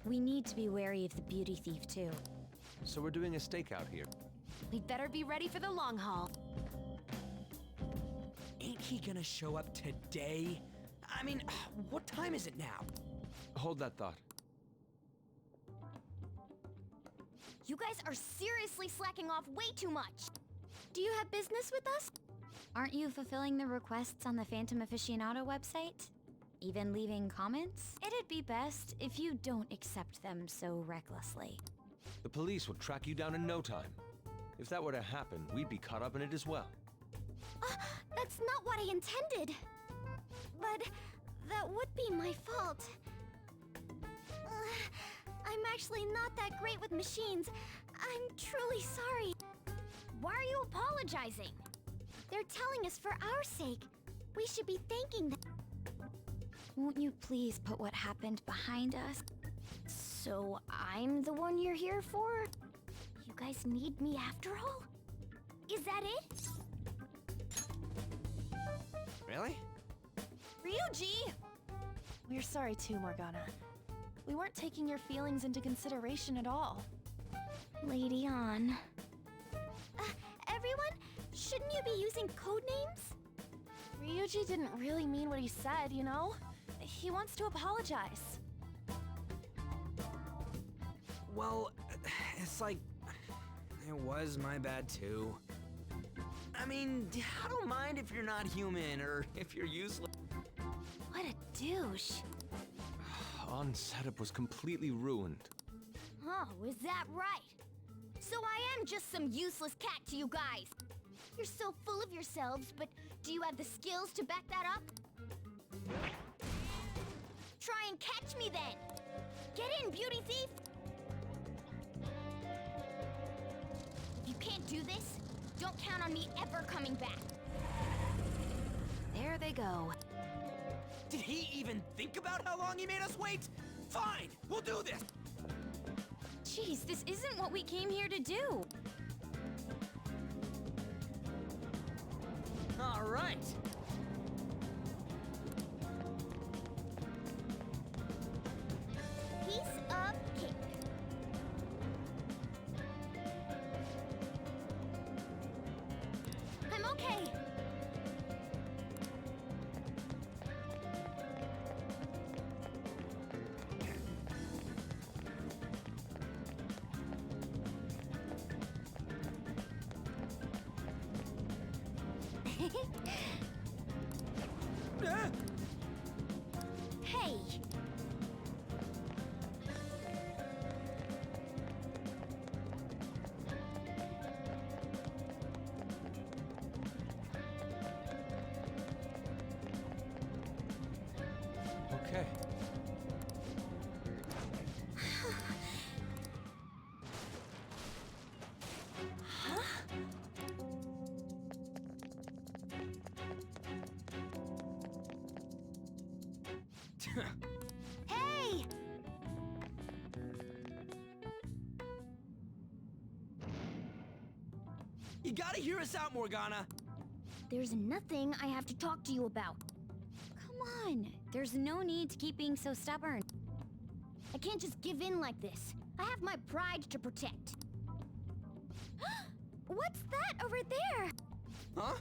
We need to be wary of the beauty thief, too. So we're doing a stakeout here. We'd better be ready for the long haul. Ain't he gonna show up today? I mean, what time is it now? Hold that thought. You guys are seriously slacking off way too much. Do you have business with us? Aren't you fulfilling the requests on the Phantom Aficionado website? Even leaving comments? It'd be best if you don't accept them so recklessly. The police will track you down in no time. If that were to happen, we'd be caught up in it as well. That's not what I intended. But that would be my fault. I'm actually not that great with machines. I'm truly sorry. Why are you apologizing? They're telling us for our sake. We should be thanking them. Won't you please put what happened behind us? So I'm the one you're here for? You guys need me after all? Is that it? Really? Ryuji! We're sorry too, Morgana. We weren't taking your feelings into consideration at all. Lady On. Everyone, shouldn't you be using code names? Ryuji didn't really mean what he said, you know? He wants to apologize. Well, it's like, it was my bad too. I mean, I don't mind if you're not human or if you're useless. What a douche. On setup was completely ruined. Oh, is that right? So I am just some useless cat to you guys. You're so full of yourselves, but do you have the skills to back that up? Try and catch me then. Get in, beauty thief. If you can't do this, don't count on me ever coming back. There they go. Did he even think about how long he made us wait? Fine! We'll do this! Jeez, this isn't what we came here to do. All right! Piece of cake. I'm okay. Hey! Okay. Hey! You gotta hear us out, Morgana! There's nothing I have to talk to you about. Come on. There's no need to keep being so stubborn. I can't just give in like this. I have my pride to protect. What's that over there? Huh?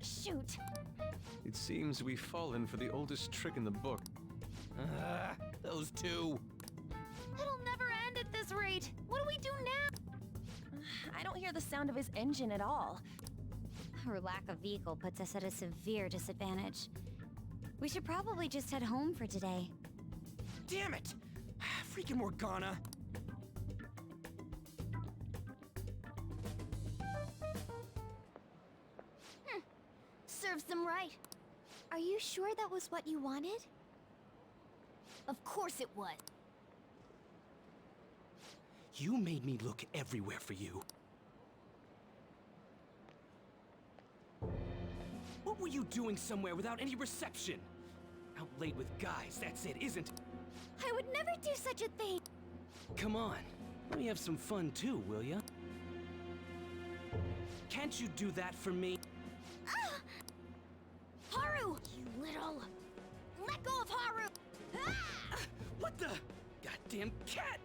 Shoot. It seems we've fallen for the oldest trick in the book. Those two. It'll never end at this rate. What do we do now? I don't hear the sound of his engine at all. Our lack of vehicle puts us at a severe disadvantage. We should probably just head home for today. Damn it! Freaking Morgana! Serves them right. Are you sure that was what you wanted? Of course it was. You made me look everywhere for you. What were you doing somewhere without any reception? Out late with guys, that's it, isn't it? I would never do such a thing. Come on, let me have some fun too, will ya? Can't you do that for me? Ah! Haru! You little... Let go of Haru! Ah! What the? Goddamn cat!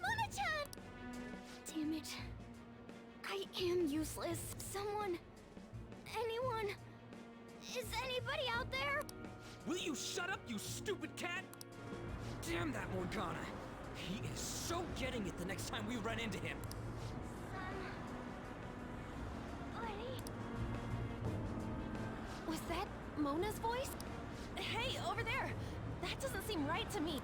Mona-chan! Damn it. I am useless. Someone... Anyone... Is anybody out there? Will you shut up, you stupid cat? Damn that Morgana! He is so getting it the next time we run into him. Was that Mona's voice? Hey, over there! That doesn't seem right to me.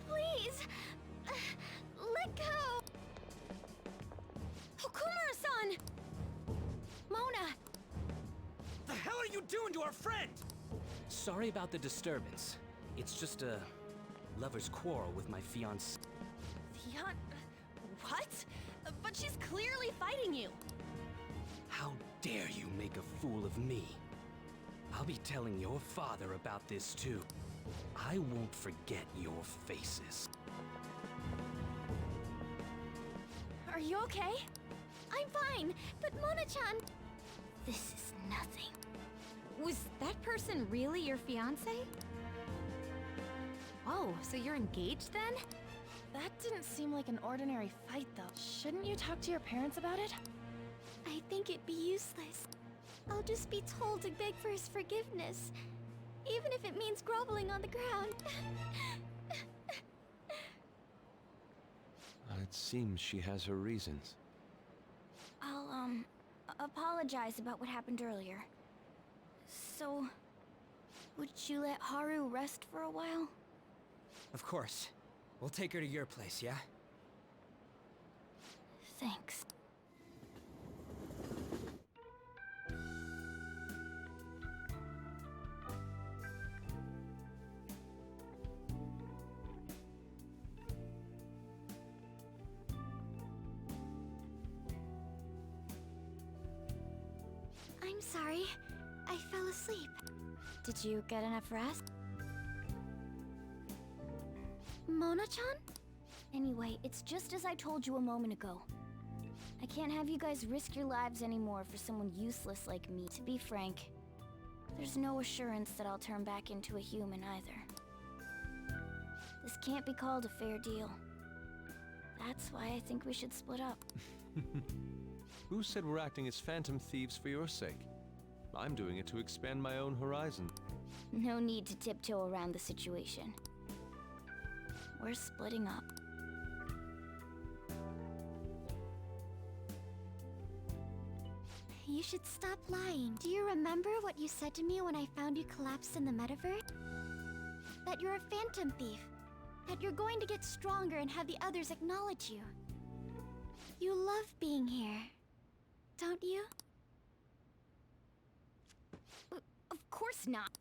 Please! Let go! Okumura-san! Mona! The hell are you doing to our friend? Sorry about the disturbance. It's just a lover's quarrel with my fiancé. What? But she's clearly fighting you. How dare you make a fool of me? I'll be telling your father about this too. I won't forget your faces. Are you okay? I'm fine, but Mona-chan... This is nothing. Was that person really your fiancé? Oh, so you're engaged then? That didn't seem like an ordinary fight, though. Shouldn't you talk to your parents about it? I think it'd be useless. I'll just be told to beg for his forgiveness. Even if it means groveling on the ground. It seems she has her reasons. I'll, apologize about what happened earlier. So, would you let Haru rest for a while? Of course. We'll take her to your place, yeah? Thanks. I'm sorry. I fell asleep. Did you get enough rest? Mona-chan? Anyway, it's just as I told you a moment ago. I can't have you guys risk your lives anymore for someone useless like me. To be frank, there's no assurance that I'll turn back into a human either. This can't be called a fair deal. That's why I think we should split up. Who said we're acting as phantom thieves for your sake? I'm doing it to expand my own horizon. No need to tiptoe around the situation. We're splitting up. You should stop lying. Do you remember what you said to me when I found you collapsed in the metaverse? That you're a phantom thief. That you're going to get stronger and have the others acknowledge you. You love being here, don't you? Of course not.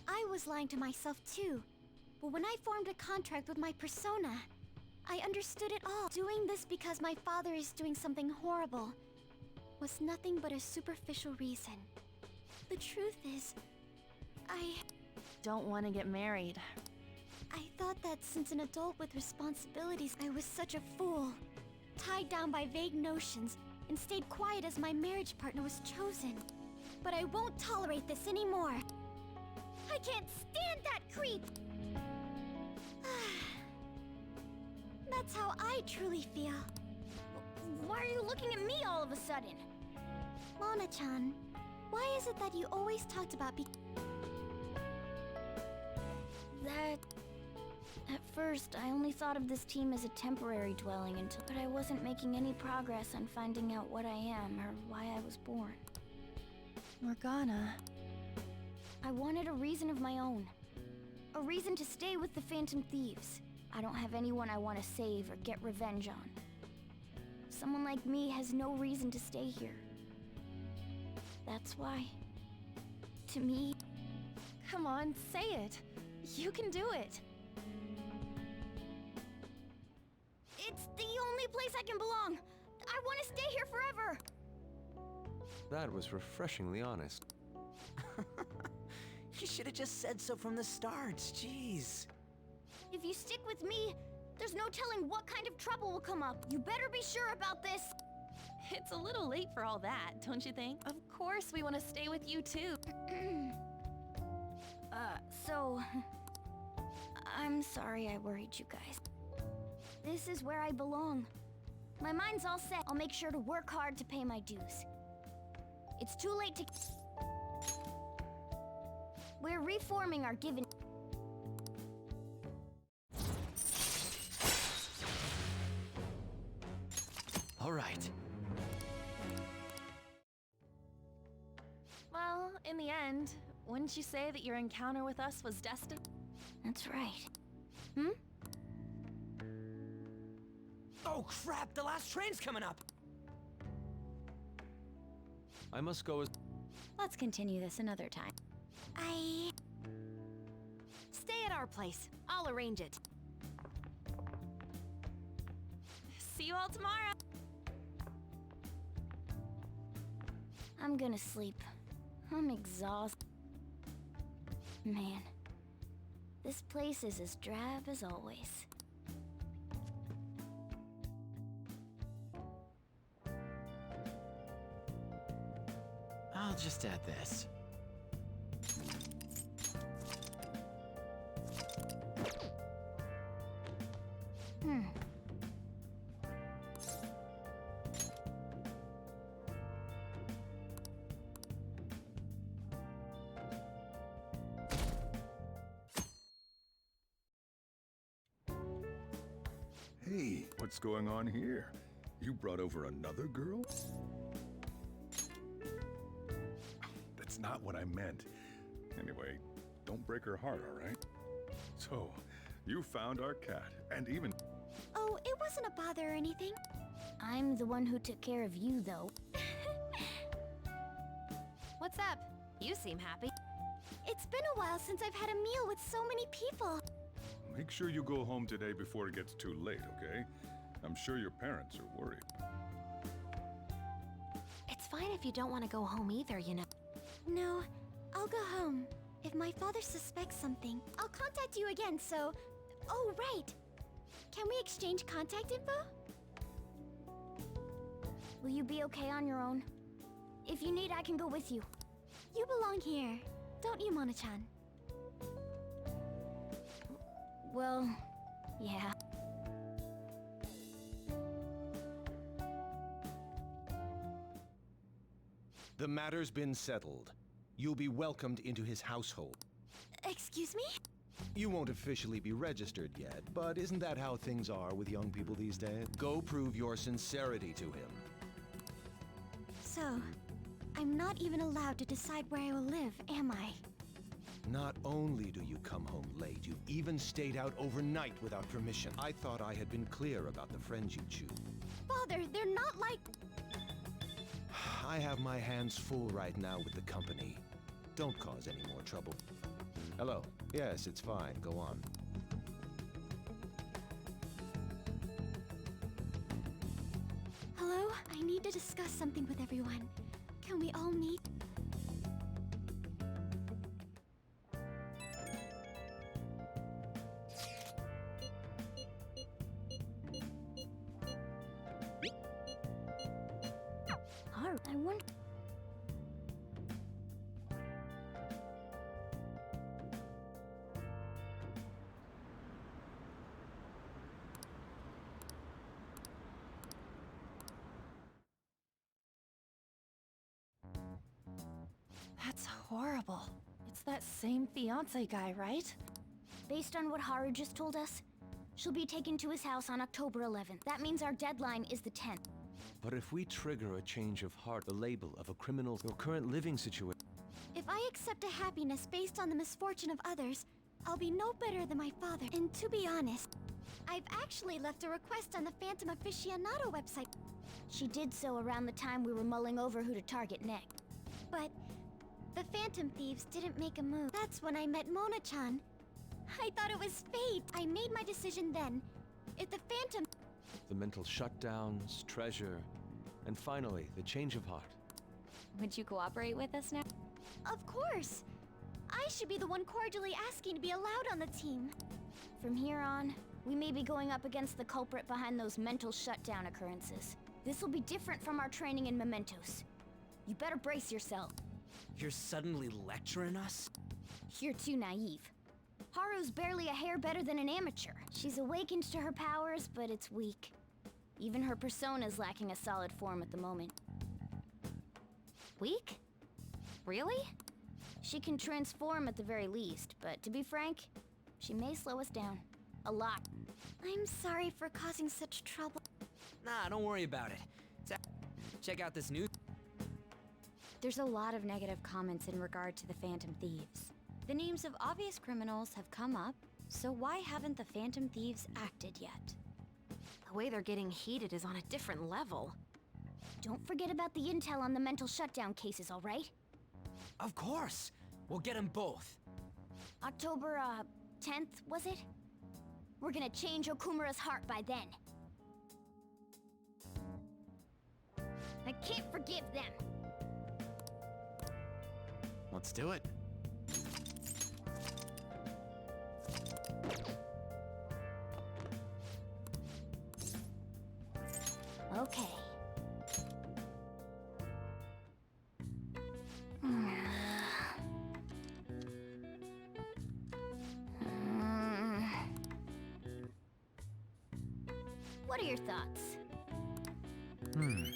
I was lying to myself too. But when I formed a contract with my persona, I understood it all. Doing this because my father is doing something horrible was nothing but a superficial reason. The truth is, I don't want to get married. I thought that since an adult with responsibilities, I was such a fool. Tied down by vague notions, and stayed quiet as my marriage partner was chosen. But I won't tolerate this anymore. I can't stand that creep! That's how I truly feel. Why are you looking at me all of a sudden? Mona-chan, why is it that you always talked about At first, I only thought of this team as a temporary dwelling but I wasn't making any progress on finding out what I am or why I was born. Morgana. I wanted a reason of my own. A reason to stay with the Phantom Thieves. I don't have anyone I want to save or get revenge on. Someone like me has no reason to stay here. That's why, to me... Come on, say it. You can do it. It's the only place I can belong. I want to stay here forever. That was refreshingly honest. You should have just said so from the start, jeez. If you stick with me, there's no telling what kind of trouble will come up. You better be sure about this. It's a little late for all that, don't you think? Of course we want to stay with you too. So... I'm sorry I worried you guys. This is where I belong. My mind's all set. I'll make sure to work hard to pay my dues. It's too late to... We're reforming our given... All right. Well, in the end, wouldn't you say that your encounter with us was destined? That's right. Oh crap, the last train's coming up! I must go as... Let's continue this another time. Stay at our place. I'll arrange it. See you all tomorrow! I'm gonna sleep. I'm exhausted. Man, this place is as drab as always. I'll just add this. Hey, what's going on here? You brought over another girl? That's not what I meant. Anyway, don't break her heart, all right? So, you found our cat, and even... Oh, it wasn't a bother or anything. I'm the one who took care of you, though. What's up? You seem happy. It's been a while since I've had a meal with so many people. Make sure you go home today before it gets too late, okay? I'm sure your parents are worried. It's fine. fine if you don't want to go home either, you know. No, I'll go home. If my father suspects something, I'll contact you again, so... Oh, right! Can we exchange contact info? Will you be okay on your own? If you need, I can go with you. You belong here, don't you, Mona-chan? Well, yeah. The matter's been settled. You'll be welcomed into his household. Excuse me? You won't officially be registered yet, but isn't that how things are with young people these days? Go prove your sincerity to him. So, I'm not even allowed to decide where I will live, am I? Not only do you come home late, you've even stayed out overnight without permission. I thought I had been clear about the friends you choose. Father, they're not like... I have my hands full right now with the company. Don't cause any more trouble. Hello. Yes, it's fine. Go on. Hello? I need to discuss something with everyone. Can we all meet? I wonder... That's horrible. It's that same fiancé guy, right? Based on what Haru just told us, she'll be taken to his house on October 11th. That means our deadline is the 10th. But if we trigger a change of heart, the label of a criminal, your current living situation... If I accept a happiness based on the misfortune of others, I'll be no better than my father. And to be honest, I've actually left a request on the Phantom Aficionado website. She did so around the time we were mulling over who to target next. But the Phantom Thieves didn't make a move. That's when I met Mona-chan. I thought it was fate. I made my decision then. If the Phantom... The mental shutdowns, treasure, and finally, the change of heart. Would you cooperate with us now? Of course! I should be the one cordially asking to be allowed on the team. From here on, we may be going up against the culprit behind those mental shutdown occurrences. This will be different from our training in Mementos. You better brace yourself. You're suddenly lecturing us? You're too naive. Haru's barely a hair better than an amateur. She's awakened to her powers, but it's weak. Even her persona's lacking a solid form at the moment. Weak? Really? She can transform at the very least, but to be frank, she may slow us down. A lot. I'm sorry for causing such trouble. Nah, don't worry about it. Check out this new... There's a lot of negative comments in regard to the Phantom Thieves. The names of obvious criminals have come up, so why haven't the Phantom Thieves acted yet? The way they're getting heated is on a different level. Don't forget about the intel on the mental shutdown cases, all right? Of course! We'll get them both. October, 10th, was it? We're gonna change Okumura's heart by then. I can't forgive them. Let's do it. Okay. What are your thoughts? Then...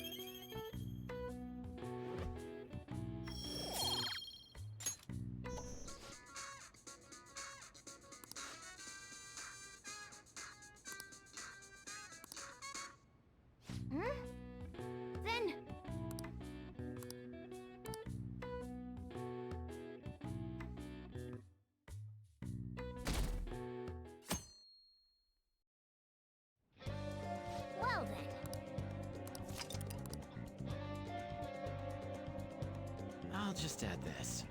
Well then. I'll just add this.